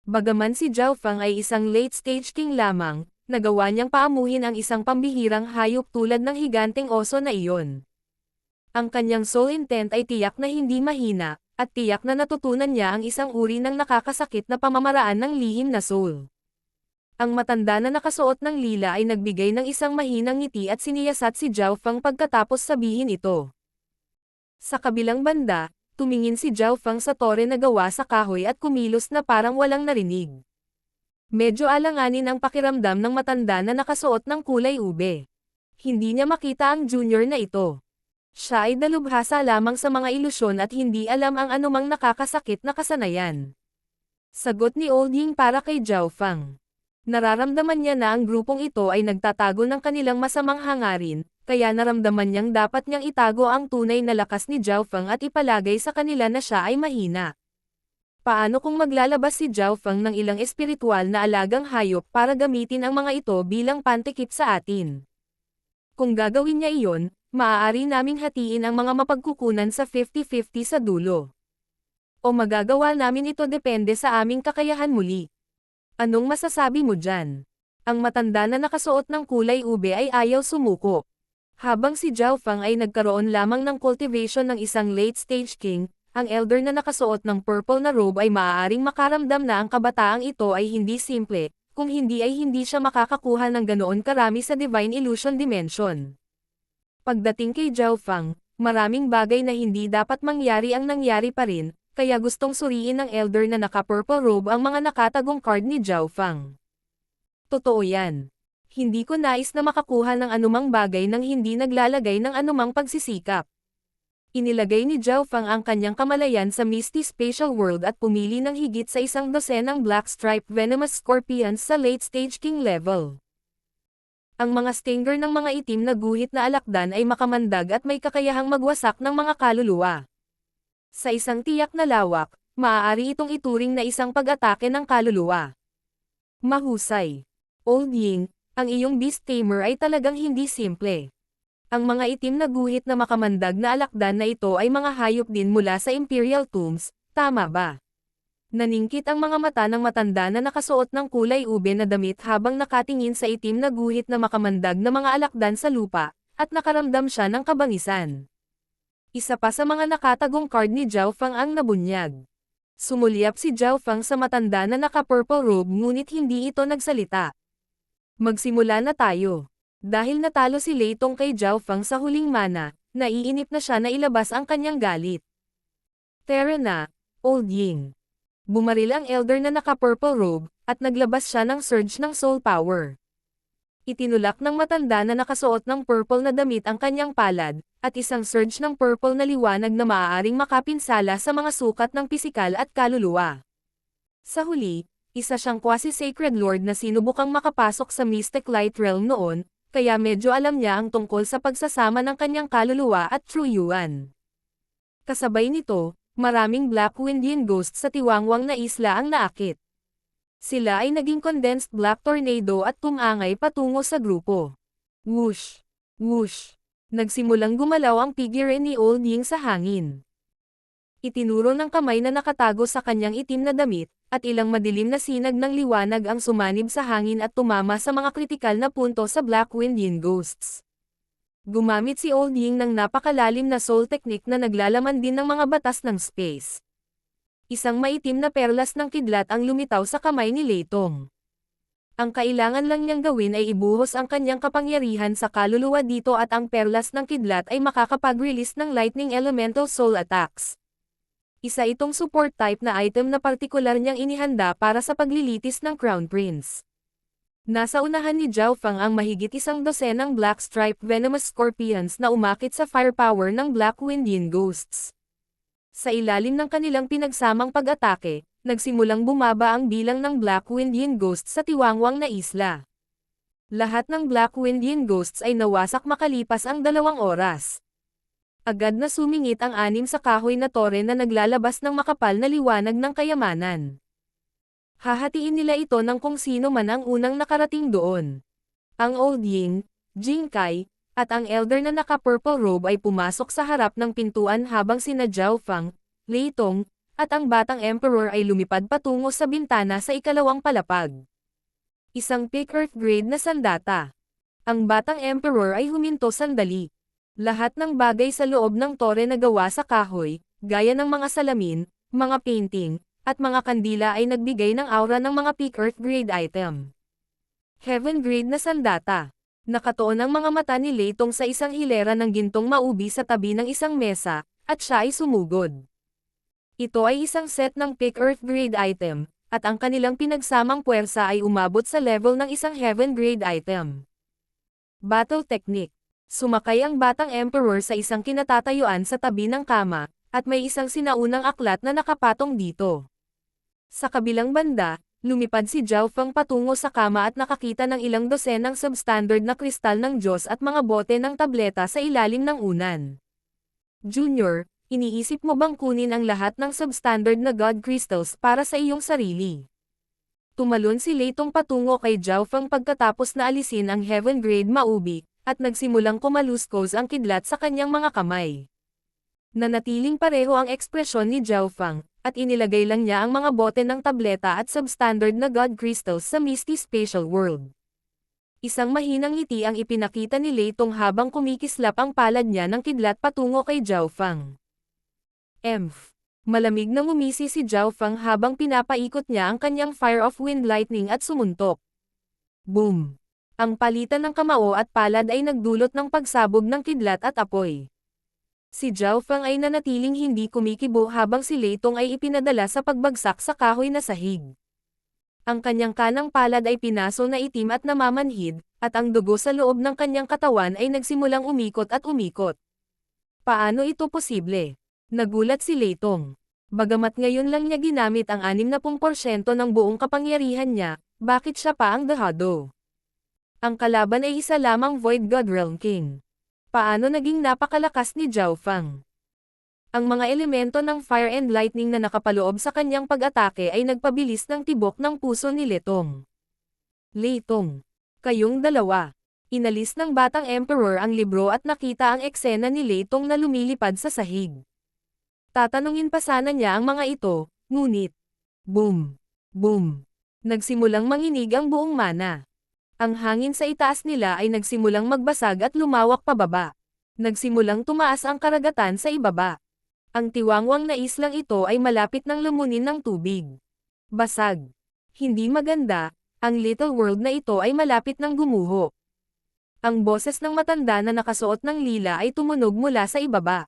Bagaman si Zhao Feng ay isang late-stage king lamang, nagawa niyang paamuhin ang isang pambihirang hayop tulad ng higanteng oso na iyon. Ang kanyang soul intent ay tiyak na hindi mahina, at tiyak na natutunan niya ang isang uri ng nakakasakit na pamamaraan ng lihim na soul. Ang matanda na nakasuot ng lila ay nagbigay ng isang mahinang ngiti at siniyasat si Zhao Feng pagkatapos sabihin ito. Sa kabilang banda, tumingin si Zhao Feng sa tore na gawa sa kahoy at kumilos na parang walang narinig. Medyo alanganin ang pakiramdam ng matanda na nakasuot ng kulay ube. Hindi niya makita ang junior na ito. Siya ay dalubhasa lamang sa mga ilusyon at hindi alam ang anumang nakakasakit na kasanayan. Sagot ni Old Ying para kay Zhao Feng. Nararamdaman niya na ang grupong ito ay nagtatago ng kanilang masamang hangarin, kaya naramdaman niyang dapat niyang itago ang tunay na lakas ni Zhao Feng at ipalagay sa kanila na siya ay mahina. Paano kung maglalabas si Zhao Feng ng ilang espiritual na alagang hayop para gamitin ang mga ito bilang pantikip sa atin? Kung gagawin niya iyon, maaari naming hatiin ang mga mapagkukunan sa 50-50 sa dulo. O magagawa namin ito depende sa aming kakayahan muli. Anong masasabi mo dyan? Ang matanda na nakasuot ng kulay ube ay ayaw sumuko. Habang si Zhao Feng ay nagkaroon lamang ng cultivation ng isang late-stage king, ang elder na nakasuot ng purple na robe ay maaaring makaramdam na ang kabataang ito ay hindi simple, kung hindi ay hindi siya makakakuha ng ganoon karami sa Divine Illusion Dimension. Pagdating kay Zhao Feng, maraming bagay na hindi dapat mangyari ang nangyari pa rin, kaya gustong suriin ng elder na naka-purple robe ang mga nakatagong card ni Zhao Feng. Totoo yan. Hindi ko nais na makakuha ng anumang bagay nang hindi naglalagay ng anumang pagsisikap. Inilagay ni Zhao Feng ang kanyang kamalayan sa Misty Spatial World at pumili ng higit sa 100 Black Stripe Venomous Scorpions sa Late Stage King level. Ang mga stinger ng mga itim na guhit na alakdan ay makamandag at may kakayahang magwasak ng mga kaluluwa. Sa isang tiyak na lawak, maaari itong ituring na isang pag-atake ng kaluluwa. Mahusay. Old Ying, ang iyong beast tamer ay talagang hindi simple. Ang mga itim na guhit na makamandag na alakdan na ito ay mga hayop din mula sa Imperial Tombs, tama ba? Naningkit ang mga mata ng matanda na nakasuot ng kulay ube na damit habang nakatingin sa itim na guhit na makamandag na mga alakdan sa lupa, at nakaramdam siya ng kabangisan. Isa pa sa mga nakatagong card ni Zhao Feng ang nabunyag. Sumulyap si Zhao Feng sa matanda na naka-purple robe ngunit hindi ito nagsalita. Magsimula na tayo. Dahil natalo si Leitong kay Zhao Feng sa huling mana, naiinip na siya na ilabas ang kanyang galit. Tara na, Old Ying. Bumaril ang elder na naka-purple robe, at naglabas siya ng surge ng soul power. Itinulak ng matanda na nakasuot ng purple na damit ang kanyang palad, at isang surge ng purple na liwanag na maaaring makapinsala sa mga sukat ng pisikal at kaluluwa. Sa huli, isa siyang quasi-sacred lord na sinubukang makapasok sa Mystic Light Realm noon, kaya medyo alam niya ang tungkol sa pagsasama ng kanyang kaluluwa at true yuan. Kasabay nito, maraming Black Windian Ghosts sa tiwangwang na isla ang naakit. Sila ay naging condensed black tornado at tumangay patungo sa grupo. Whoosh! Whoosh! Nagsimulang gumalaw ang figure ni Old Ying sa hangin. Itinuro ng kamay na nakatago sa kanyang itim na damit, at ilang madilim na sinag ng liwanag ang sumanib sa hangin at tumama sa mga kritikal na punto sa Blackwind Yin Ghosts. Gumamit si Old Ying ng napakalalim na soul technique na naglalaman din ng mga batas ng space. Isang maitim na perlas ng kidlat ang lumitaw sa kamay ni Lei Tong. Ang kailangan lang niyang gawin ay ibuhos ang kanyang kapangyarihan sa kaluluwa dito at ang perlas ng kidlat ay makakapag-release ng lightning elemental soul attacks. Isa itong support type na item na partikular niyang inihanda para sa paglilitis ng Crown Prince. Nasa unahan ni Zhao Fang ang mahigit 100 Black Stripe Venomous Scorpions na umakit sa firepower ng Blackwind Yin Ghosts. Sa ilalim ng kanilang pinagsamang pag-atake, nagsimulang bumaba ang bilang ng Blackwind Yin Ghosts sa tiwangwang na isla. Lahat ng Blackwind Yin Ghosts ay nawasak makalipas ang 2 oras. Agad na sumingit ang 6 sa kahoy na tore na naglalabas ng makapal na liwanag ng kayamanan. Hahatiin nila ito ng kung sino man ang unang nakarating doon. Ang Old Ying, Jing Kai, at ang Elder na naka-purple robe ay pumasok sa harap ng pintuan habang sina Zhao Fang, Lei Tong, at ang Batang Emperor ay lumipad patungo sa bintana sa ikalawang palapag. Isang Pick Earth grade na sandata. Ang Batang Emperor ay huminto sandali. Lahat ng bagay sa loob ng tore na gawa sa kahoy, gaya ng mga salamin, mga painting, at mga kandila ay nagbigay ng aura ng mga Pick Earth grade item. Heaven grade na sandata. Nakatuon ang mga mata ni Lei Tong sa isang hilera ng gintong maubi sa tabi ng isang mesa, at siya ay sumugod. Ito ay isang set ng Pick Earth grade item, at ang kanilang pinagsamang puwersa ay umabot sa level ng isang Heaven grade item. Battle Technique. Sumakay ang Batang Emperor sa isang kinatatayuan sa tabi ng kama, at may isang sinaunang aklat na nakapatong dito. Sa kabilang banda, lumipad si Zhao Fang patungo sa kama at nakakita ng ilang dosenang substandard na kristal ng Diyos at mga bote ng tableta sa ilalim ng unan. Junior, iniisip mo bang kunin ang lahat ng substandard na God Crystals para sa iyong sarili? Tumalon si Lei Tong patungo kay Zhao Fang pagkatapos na alisin ang Heaven grade maubi, at nagsimulang kumaluskos ang kidlat sa kanyang mga kamay. Nanatiling pareho ang ekspresyon ni Zhao Fang, at inilagay lang niya ang mga bote ng tableta at substandard na God Crystals sa Misty Spatial World. Isang mahinang ngiti ang ipinakita ni Lei Tong habang kumikislap ang palad niya ng kidlat patungo kay Zhao Fang. Malamig na ngumisi si Zhao Fang habang pinapaikot niya ang kanyang Fire of Wind Lightning at sumuntok. Boom! Ang palitan ng kamao at palad ay nagdulot ng pagsabog ng kidlat at apoy. Si Zhao Fang ay nanatiling hindi kumikibo habang si Lei Tong ay ipinadala sa pagbagsak sa kahoy na sahig. Ang kanyang kanang palad ay pinaso na itim at namamanhid, at ang dugo sa loob ng kanyang katawan ay nagsimulang umikot at umikot. Paano ito posible? Nagulat si Lei Tong. Bagamat ngayon lang niya ginamit ang 60% ng buong kapangyarihan niya, bakit siya pa ang dahado? Ang kalaban ay isa lamang Void God Realm King. Paano naging napakalakas ni Zhao Fang? Ang mga elemento ng Fire and Lightning na nakapaloob sa kanyang pag-atake ay nagpabilis ng tibok ng puso ni Lei Tong. Lei Tong, kayong dalawa. Inalis ng Batang Emperor ang libro at nakita ang eksena ni Lei Tong na lumilipad sa sahig. Tatanungin pa sana niya ang mga ito, ngunit, boom, boom, nagsimulang manginig ang buong mana. Ang hangin sa itaas nila ay nagsimulang magbasag at lumawak pababa. Nagsimulang tumaas ang karagatan sa ibaba. Ang tiwangwang na islang ito ay malapit ng lumunin ng tubig. Basag. Hindi maganda, ang little world na ito ay malapit ng gumuho. Ang boses ng matanda na nakasuot ng lila ay tumunog mula sa ibaba.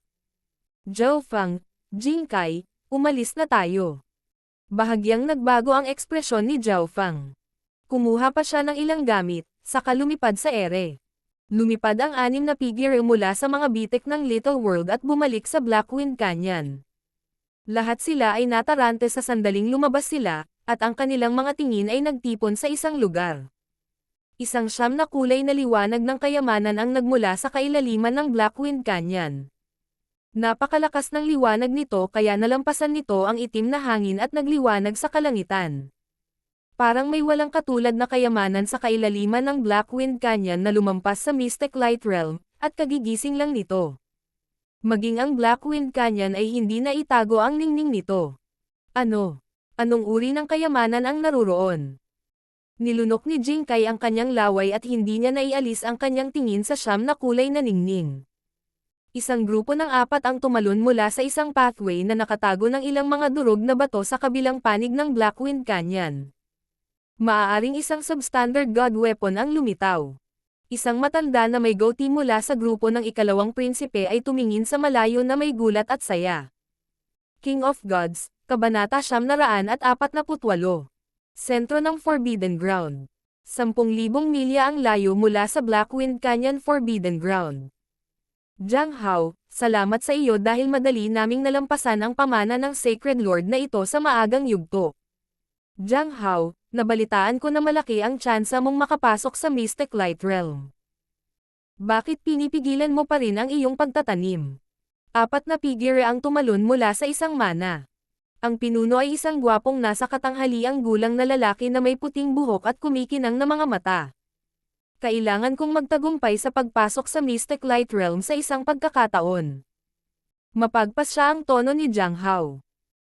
Zhao Fang, Jing Kai, umalis na tayo. Bahagyang nagbago ang ekspresyon ni Zhao Fang. Kumuha pa siya ng ilang gamit, saka lumipad sa ere. Lumipad ang 6 na figure mula sa mga bitik ng Little World at bumalik sa Blackwind Canyon. Lahat sila ay natarante sa sandaling lumabas sila, at ang kanilang mga tingin ay nagtipon sa isang lugar. Isang siyam na kulay na liwanag ng kayamanan ang nagmula sa kailaliman ng Blackwind Canyon. Napakalakas ng liwanag nito kaya nalampasan nito ang itim na hangin at nagliwanag sa kalangitan. Parang may walang katulad na kayamanan sa kailaliman ng Blackwind Canyon na lumampas sa Mystic Light Realm, at kagigising lang nito. Maging ang Blackwind Canyon ay hindi na itago ang ningning nito. Ano? Anong uri ng kayamanan ang naruroon? Nilunok ni Jinkai ang kanyang laway at hindi niya naialis ang kanyang tingin sa siyam na kulay na ningning. Isang grupo ng 4 ang tumalon mula sa isang pathway na nakatago ng ilang mga durog na bato sa kabilang panig ng Blackwind Canyon. Maaaring isang substandard god weapon ang lumitaw. Isang matanda na may goatee mula sa grupo ng ikalawang prinsipe ay tumingin sa malayo na may gulat at saya. King of Gods, Kabanata 948. Sentro ng Forbidden Ground. 10,000 milya ang layo mula sa Blackwind Canyon Forbidden Ground. Jiang Hao, salamat sa iyo dahil madali naming nalampasan ang pamana ng Sacred Lord na ito sa maagang yugto. Jiang Hao, nabalitaan ko na malaki ang tsansa mong makapasok sa Mystic Light Realm. Bakit pinipigilan mo pa rin ang iyong pagtatanim? 4 na figure ang tumalon mula sa isang mana. Ang pinuno ay isang gwapong nasa katanghaliang gulang na lalaki na may puting buhok at kumikinang na mga mata. Kailangan kong magtagumpay sa pagpasok sa Mystic Light Realm sa isang pagkakataon. Mapagpas siya ang tono ni Jiang Hao.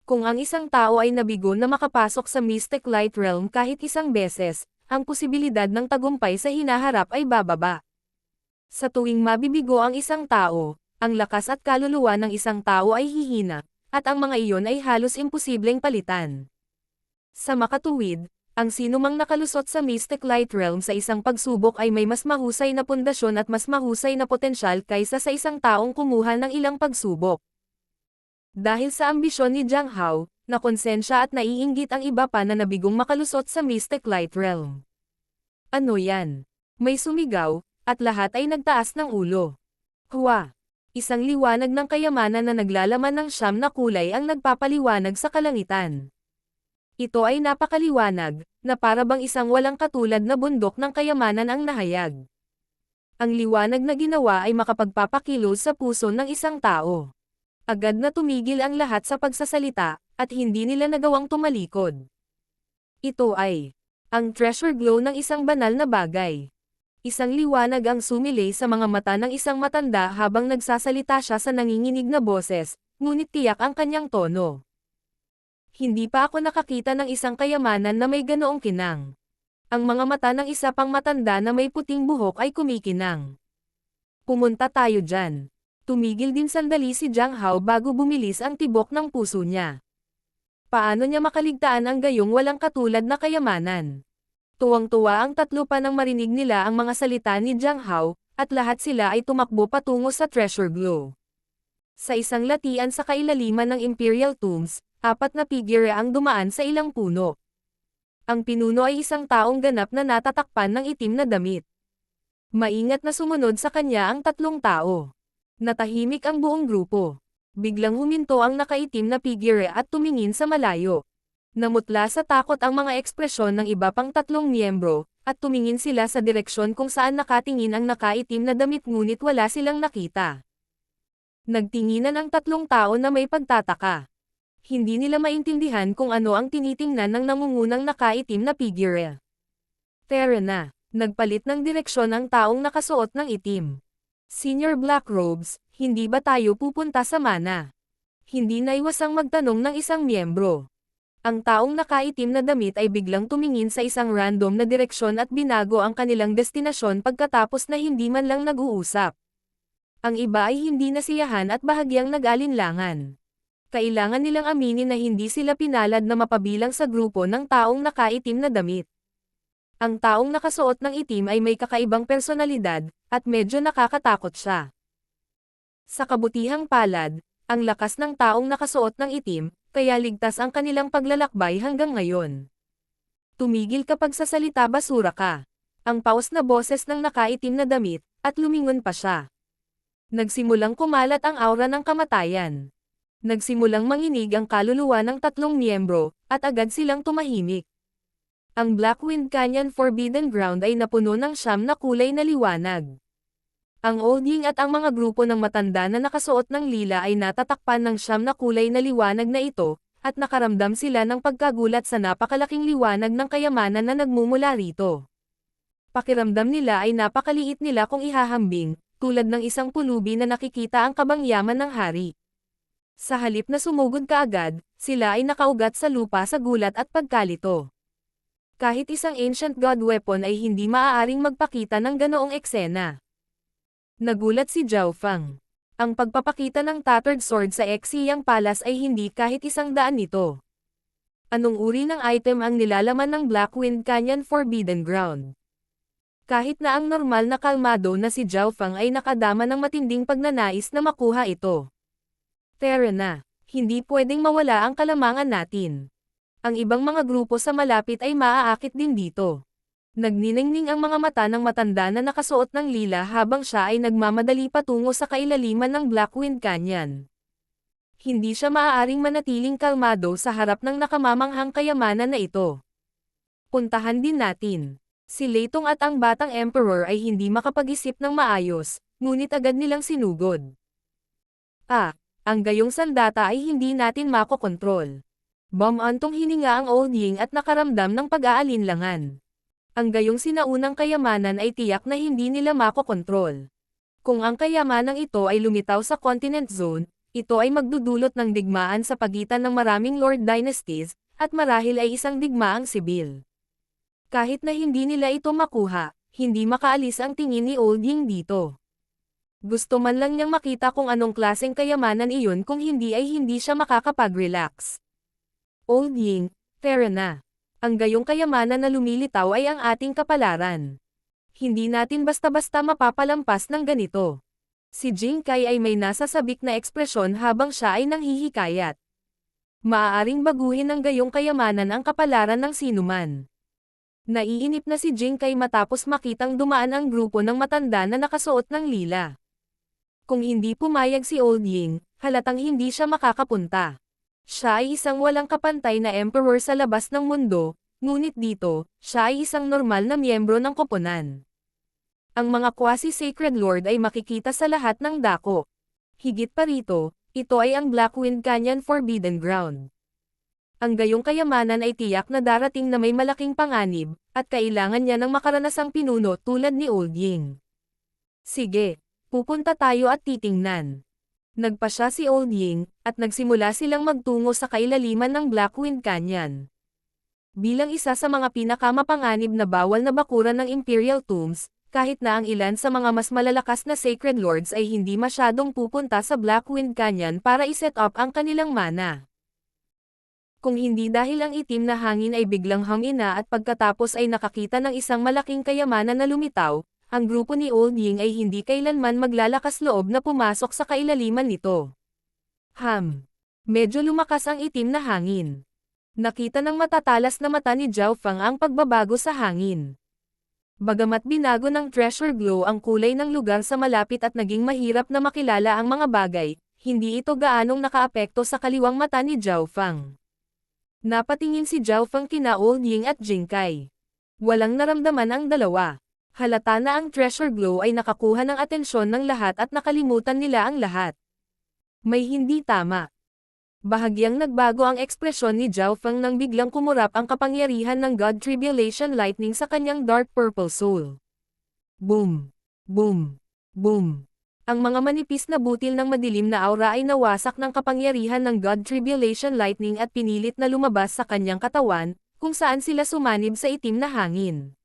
Kung ang isang tao ay nabigo na makapasok sa Mystic Light Realm kahit isang beses, ang posibilidad ng tagumpay sa hinaharap ay bababa. Sa tuwing mabibigo ang isang tao, ang lakas at kaluluwa ng isang tao ay hihina, at ang mga iyon ay halos imposibleng palitan. Sa makatuwid, ang sinumang nakalusot sa Mystic Light Realm sa isang pagsubok ay may mas mahusay na pundasyon at mas mahusay na potensyal kaysa sa isang taong kumuha ng ilang pagsubok. Dahil sa ambisyon ni Jiang Hao, nakonsensya at naiinggit ang iba pa na nabigong makalusot sa Mystic Light Realm. Ano yan? May sumigaw, at lahat ay nagtaas ng ulo. Hua! Isang liwanag ng kayamanan na naglalaman ng 9 na kulay ang nagpapaliwanag sa kalangitan. Ito ay napakaliwanag, na para bang isang walang katulad na bundok ng kayamanan ang nahayag. Ang liwanag na ginawa ay makapagpapakilos sa puso ng isang tao. Agad na tumigil ang lahat sa pagsasalita, at hindi nila nagawang tumalikod. Ito ay ang treasure glow ng isang banal na bagay. Isang liwanag ang sumilay sa mga mata ng isang matanda habang nagsasalita siya sa nanginginig na boses, ngunit tiyak ang kanyang tono. Hindi pa ako nakakita ng isang kayamanan na may ganoong kinang. Ang mga mata ng isa pang matanda na may puting buhok ay kumikinang. Pumunta tayo dyan. Tumigil din sandali si Jiang Hao bago bumilis ang tibok ng puso niya. Paano niya makaligtaan ang gayong walang katulad na kayamanan? Tuwang-tuwa ang 3 pa nang marinig nila ang mga salita ni Jiang Hao, at lahat sila ay tumakbo patungo sa treasure glow. Sa isang latian sa kailaliman ng Imperial Tombs, 4 na figure ang dumaan sa ilang puno. Ang pinuno ay isang taong ganap na natatakpan ng itim na damit. Maingat na sumunod sa kanya ang 3 tao. Natahimik ang buong grupo. Biglang huminto ang nakaitim na figure at tumingin sa malayo. Namutla sa takot ang mga ekspresyon ng iba pang 3 miyembro, at tumingin sila sa direksyon kung saan nakatingin ang nakaitim na damit ngunit wala silang nakita. Nagtinginan ang 3 tao na may pagtataka. Hindi nila maintindihan kung ano ang tinitingnan ng nangungunang nakaitim na figure. Tara na, nagpalit ng direksyon ang taong nakasuot ng itim. Senior Black Robes, hindi ba tayo pupunta sa mana? Hindi naiwasang magtanong ng isang miyembro. Ang taong nakaitim na damit ay biglang tumingin sa isang random na direksyon at binago ang kanilang destinasyon pagkatapos na hindi man lang nag-uusap. Ang iba ay hindi nasiyahan at bahagyang nag-alinlangan. Kailangan nilang aminin na hindi sila pinalad na mapabilang sa grupo ng taong nakaitim na damit. Ang taong nakasuot ng itim ay may kakaibang personalidad, at medyo nakakatakot siya. Sa kabutihang palad, ang lakas ng taong nakasuot ng itim, kaya ligtas ang kanilang paglalakbay hanggang ngayon. Tumigil kapag sa salita basura ka. Ang paos na boses ng nakaitim na damit, at lumingon pa siya. Nagsimulang kumalat ang aura ng kamatayan. Nagsimulang manginig ang kaluluwa ng 3 miyembro, at agad silang tumahimik. Ang Blackwind Canyon Forbidden Ground ay napuno ng 9 na kulay na liwanag. Ang Old Ying at ang mga grupo ng matanda na nakasuot ng lila ay natatakpan ng 9 na kulay na liwanag na ito, at nakaramdam sila ng pagkagulat sa napakalaking liwanag ng kayamanan na nagmumula rito. Pakiramdam nila ay napakaliit nila kung ihahambing, tulad ng isang pulubi na nakikita ang kabangyaman ng hari. Sa halip na sumugod kaagad, sila ay nakaugat sa lupa sa gulat at pagkalito. Kahit isang ancient god weapon ay hindi maaaring magpakita ng ganoong eksena. Nagulat si Zhao Feng. Ang pagpapakita ng tattered sword sa Exiyang Palace ay hindi kahit 100 nito. Anong uri ng item ang nilalaman ng Blackwind Canyon Forbidden Ground? Kahit na ang normal na kalmado na si Zhao Feng ay nakadama ng matinding pagnanais na makuha ito. Tara na, hindi pwedeng mawala ang kalamangan natin. Ang ibang mga grupo sa malapit ay maaakit din dito. Nagniningning ang mga mata ng matanda na nakasuot ng lila habang siya ay nagmamadali patungo sa kailaliman ng Blackwind Canyon. Hindi siya maaaring manatiling kalmado sa harap ng nakamamanghang kayamanan na ito. Puntahan din natin. Si Leitong at ang batang Emperor ay hindi makapag-isip ng maayos, ngunit agad nilang sinugod. Ang gayong sandata ay hindi natin makokontrol. Bumantong hininga ang Old Ying at nakaramdam ng pag-aalinlangan. Ang gayong sinaunang kayamanan ay tiyak na hindi nila makokontrol. Kung ang kayamanang ito ay lumitaw sa Continent Zone, ito ay magdudulot ng digmaan sa pagitan ng maraming Lord Dynasties, at marahil ay isang digmaang sibil. Kahit na hindi nila ito makuha, hindi makaalis ang tingin ni Old Ying dito. Gusto man lang niyang makita kung anong klaseng kayamanan iyon kung hindi ay hindi siya makakapag-relax. Old Ying, tara na. Ang gayong kayamanan na lumilitaw ay ang ating kapalaran. Hindi natin basta-basta mapapalampas ng ganito. Si Jing Kai ay may nasasabik na ekspresyon habang siya ay nanghihikayat. Maaaring baguhin ng gayong kayamanan ang kapalaran ng sinuman. Naiinip na si Jing Kai matapos makitang dumaan ang grupo ng matanda na nakasuot ng lila. Kung hindi pumayag si Old Ying, halatang hindi siya makakapunta. Siya ay isang walang kapantay na emperor sa labas ng mundo, ngunit dito, siya ay isang normal na miyembro ng koponan. Ang mga quasi-sacred lord ay makikita sa lahat ng dako. Higit pa rito, ito ay ang Blackwind Canyon Forbidden Ground. Ang gayong kayamanan ay tiyak na darating na may malaking panganib, at kailangan niya ng makaranasang pinuno tulad ni Old Ying. Sige, pupunta tayo at titingnan. Nagpasya si Old Ying, at nagsimula silang magtungo sa kailaliman ng Blackwind Canyon. Bilang isa sa mga pinakamapanganib na bawal na bakuran ng Imperial Tombs, kahit na ang ilan sa mga mas malalakas na Sacred Lords ay hindi masyadong pupunta sa Blackwind Canyon para iset up ang kanilang mana. Kung hindi dahil ang itim na hangin ay biglang humina at pagkatapos ay nakakita ng isang malaking kayamanan na lumitaw, ang grupo ni Old Ying ay hindi kailanman maglalakas loob na pumasok sa kailaliman nito. Medyo lumakas ang itim na hangin. Nakita ng matatalas na mata ni Zhao Feng ang pagbabago sa hangin. Bagamat binago ng treasure glow ang kulay ng lugar sa malapit at naging mahirap na makilala ang mga bagay, hindi ito gaanong nakaapekto sa kaliwang mata ni Zhao Feng. Napatingin si Zhao Feng kina Old Ying at Jing Kai. Walang naramdaman ang dalawa. Halata na ang treasure glow ay nakakuha ng atensyon ng lahat at nakalimutan nila ang lahat. May hindi tama. Bahagyang nagbago ang ekspresyon ni Zhao Feng nang biglang kumurap ang kapangyarihan ng God Tribulation Lightning sa kanyang dark purple soul. Boom! Boom! Boom! Ang mga manipis na butil ng madilim na aura ay nawasak ng kapangyarihan ng God Tribulation Lightning at pinilit na lumabas sa kanyang katawan, kung saan sila sumanib sa itim na hangin.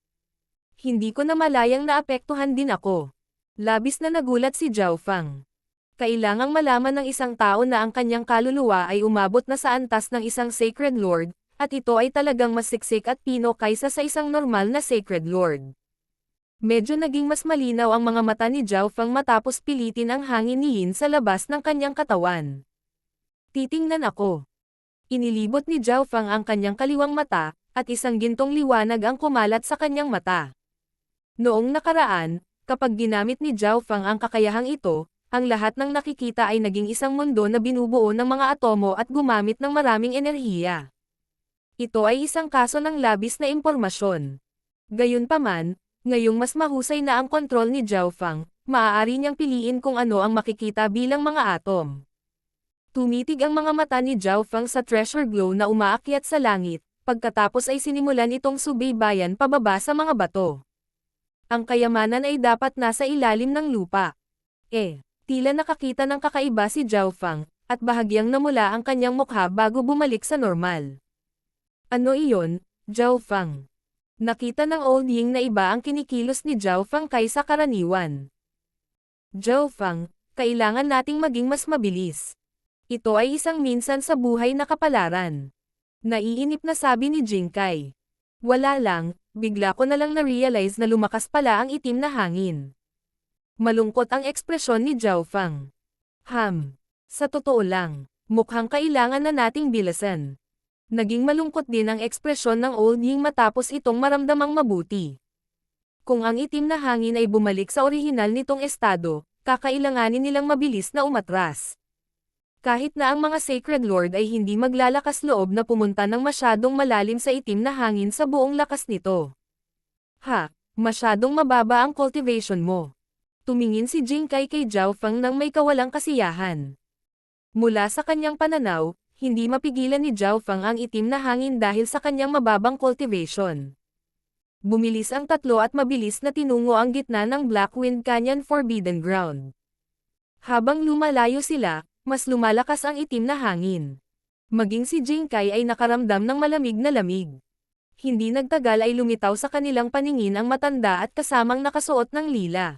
Hindi ko na malayang naapektuhan din ako. Labis na nagulat si Zhao Feng. Kailangang malaman ng isang tao na ang kanyang kaluluwa ay umabot na sa antas ng isang Sacred Lord, at ito ay talagang mas siksik at pino kaysa sa isang normal na Sacred Lord. Medyo naging mas malinaw ang mga mata ni Zhao Feng matapos pilitin ang hangin ni Yin sa labas ng kanyang katawan. Titingnan ako. Inilibot ni Zhao Feng ang kanyang kaliwang mata, at isang gintong liwanag ang kumalat sa kanyang mata. Noong nakaraan, kapag ginamit ni Zhao Feng ang kakayahang ito, ang lahat ng nakikita ay naging isang mundo na binubuo ng mga atomo at gumamit ng maraming enerhiya. Ito ay isang kaso ng labis na impormasyon. Gayunpaman, ngayong mas mahusay na ang kontrol ni Zhao Feng, maaari niyang piliin kung ano ang makikita bilang mga atom. Tumitig ang mga mata ni Zhao Feng sa treasure glow na umaakyat sa langit, pagkatapos ay sinimulan itong subaybayan pababa sa mga bato. Ang kayamanan ay dapat nasa ilalim ng lupa. Tila nakakita ng kakaiba si Zhao Fang, at bahagyang namula ang kanyang mukha bago bumalik sa normal. Ano iyon, Zhao Fang? Nakita ng Old Ying na iba ang kinikilos ni Zhao Fang kaysa karaniwan. Zhao Fang, kailangan nating maging mas mabilis. Ito ay isang minsan sa buhay na kapalaran. Naiinip na sabi ni Jing Kai. Wala lang, bigla ko na lang na-realize na lumakas pala ang itim na hangin. Malungkot ang ekspresyon ni Zhao Fang. Sa totoo lang, mukhang kailangan na nating bilasan. Naging malungkot din ang ekspresyon ng Old Ying matapos itong maramdamang mabuti. Kung ang itim na hangin ay bumalik sa orihinal nitong estado, kakailanganin nilang mabilis na umatras. Kahit na ang mga Sacred Lord ay hindi maglalakas loob na pumunta ng masyadong malalim sa itim na hangin sa buong lakas nito. Masyadong mababa ang cultivation mo. Tumingin si Jing Kai kay Zhao Fang nang may kawalang kasiyahan. Mula sa kanyang pananaw, hindi mapigilan ni Zhao Fang ang itim na hangin dahil sa kanyang mababang cultivation. Bumilis ang tatlo at mabilis na tinungo ang gitna ng Black Wind Canyon Forbidden Ground. Habang lumalayo sila, mas lumalakas ang itim na hangin. Maging si Jing Kai ay nakaramdam ng malamig na lamig. Hindi nagtagal ay lumitaw sa kanilang paningin ang matanda at kasamang nakasuot ng lila.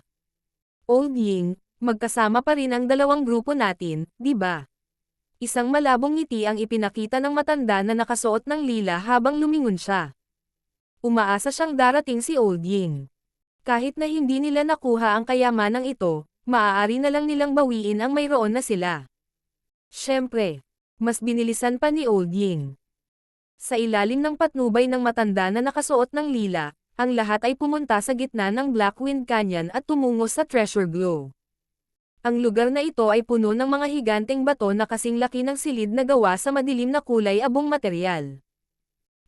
Old Ying, magkasama pa rin ang dalawang grupo natin, di ba? Isang malabong ngiti ang ipinakita ng matanda na nakasuot ng lila habang lumingon siya. Umaasa siyang darating si Old Ying. Kahit na hindi nila nakuha ang kayamanang ito, maaari na lang nilang bawiin ang mayroon na sila. Siyempre, mas binilisan pa ni Old Ying. Sa ilalim ng patnubay ng matanda na nakasuot ng lila, ang lahat ay pumunta sa gitna ng Black Wind Canyon at tumungo sa Treasure Glow. Ang lugar na ito ay puno ng mga higanteng bato na kasing laki ng silid na gawa sa madilim na kulay abong materyal.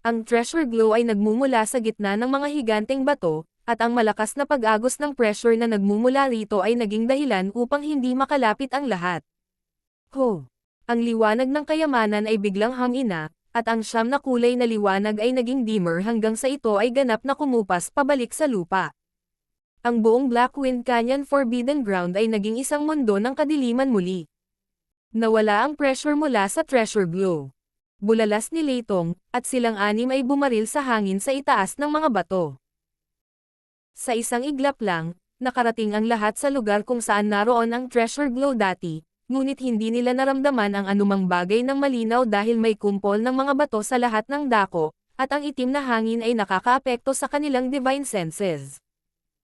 Ang Treasure Glow ay nagmumula sa gitna ng mga higanteng bato, at ang malakas na pag-agos ng pressure na nagmumula rito ay naging dahilan upang hindi makalapit ang lahat. Ang liwanag ng kayamanan ay biglang hamina, at ang siyam na kulay na liwanag ay naging dimmer hanggang sa ito ay ganap na kumupas pabalik sa lupa. Ang buong Black Wind Canyon Forbidden Ground ay naging isang mundo ng kadiliman muli. Nawala ang pressure mula sa Treasure Glow. Bulalas ni Leitong, at silang anim ay bumaril sa hangin sa itaas ng mga bato. Sa isang iglap lang, nakarating ang lahat sa lugar kung saan naroon ang Treasure Glow dati, ngunit hindi nila naramdaman ang anumang bagay ng malinaw dahil may kumpol ng mga bato sa lahat ng dako, at ang itim na hangin ay nakakaapekto sa kanilang divine senses.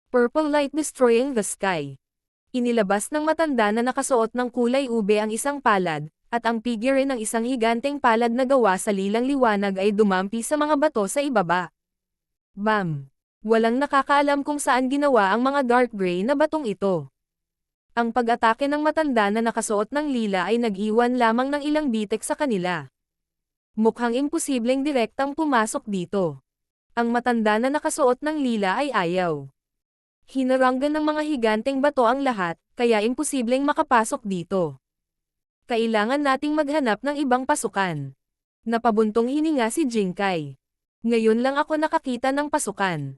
Purple light destroying the sky. Inilabas ng matanda na nakasuot ng kulay ube ang isang palad, at ang figure ng isang higanteng palad na gawa sa lilang liwanag ay dumampi sa mga bato sa ibaba. Bam! Walang nakakaalam kung saan ginawa ang mga dark gray na batong ito. Ang pag-atake ng matanda na nakasuot ng lila ay nag-iwan lamang ng ilang bitek sa kanila. Mukhang imposibleng direktang pumasok dito. Ang matanda na nakasuot ng lila ay ayaw. Hinaranggan ng mga higanteng bato ang lahat, kaya imposibleng makapasok dito. Kailangan nating maghanap ng ibang pasukan. Napabuntong hininga si Jing Kai. Ngayon lang ako nakakita ng pasukan.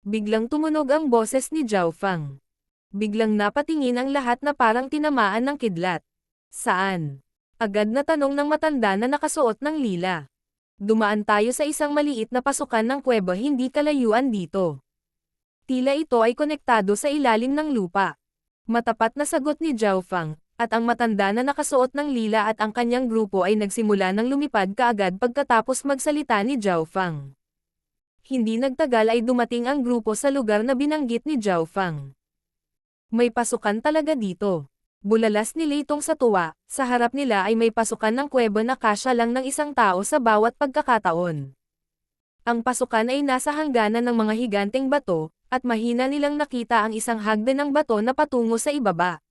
Biglang tumunog ang boses ni Zhao Fang. Biglang napatingin ang lahat na parang tinamaan ng kidlat. Saan? Agad na tanong ng matanda na nakasuot ng lila. Dumaan tayo sa isang maliit na pasukan ng kuweba hindi kalayuan dito. Tila ito ay konektado sa ilalim ng lupa. Matapat na sagot ni Zhao Fang, at ang matanda na nakasuot ng lila at ang kanyang grupo ay nagsimula ng lumipad kaagad pagkatapos magsalita ni Zhao Fang. Hindi nagtagal ay dumating ang grupo sa lugar na binanggit ni Zhao Fang. May pasukan talaga dito. Bulalas ni Leitong sa tuwa, sa harap nila ay may pasukan ng kuweba na kasya lang ng isang tao sa bawat pagkakataon. Ang pasukan ay nasa hangganan ng mga higanteng bato, at mahina nilang nakita ang isang hagdan ng bato na patungo sa ibaba.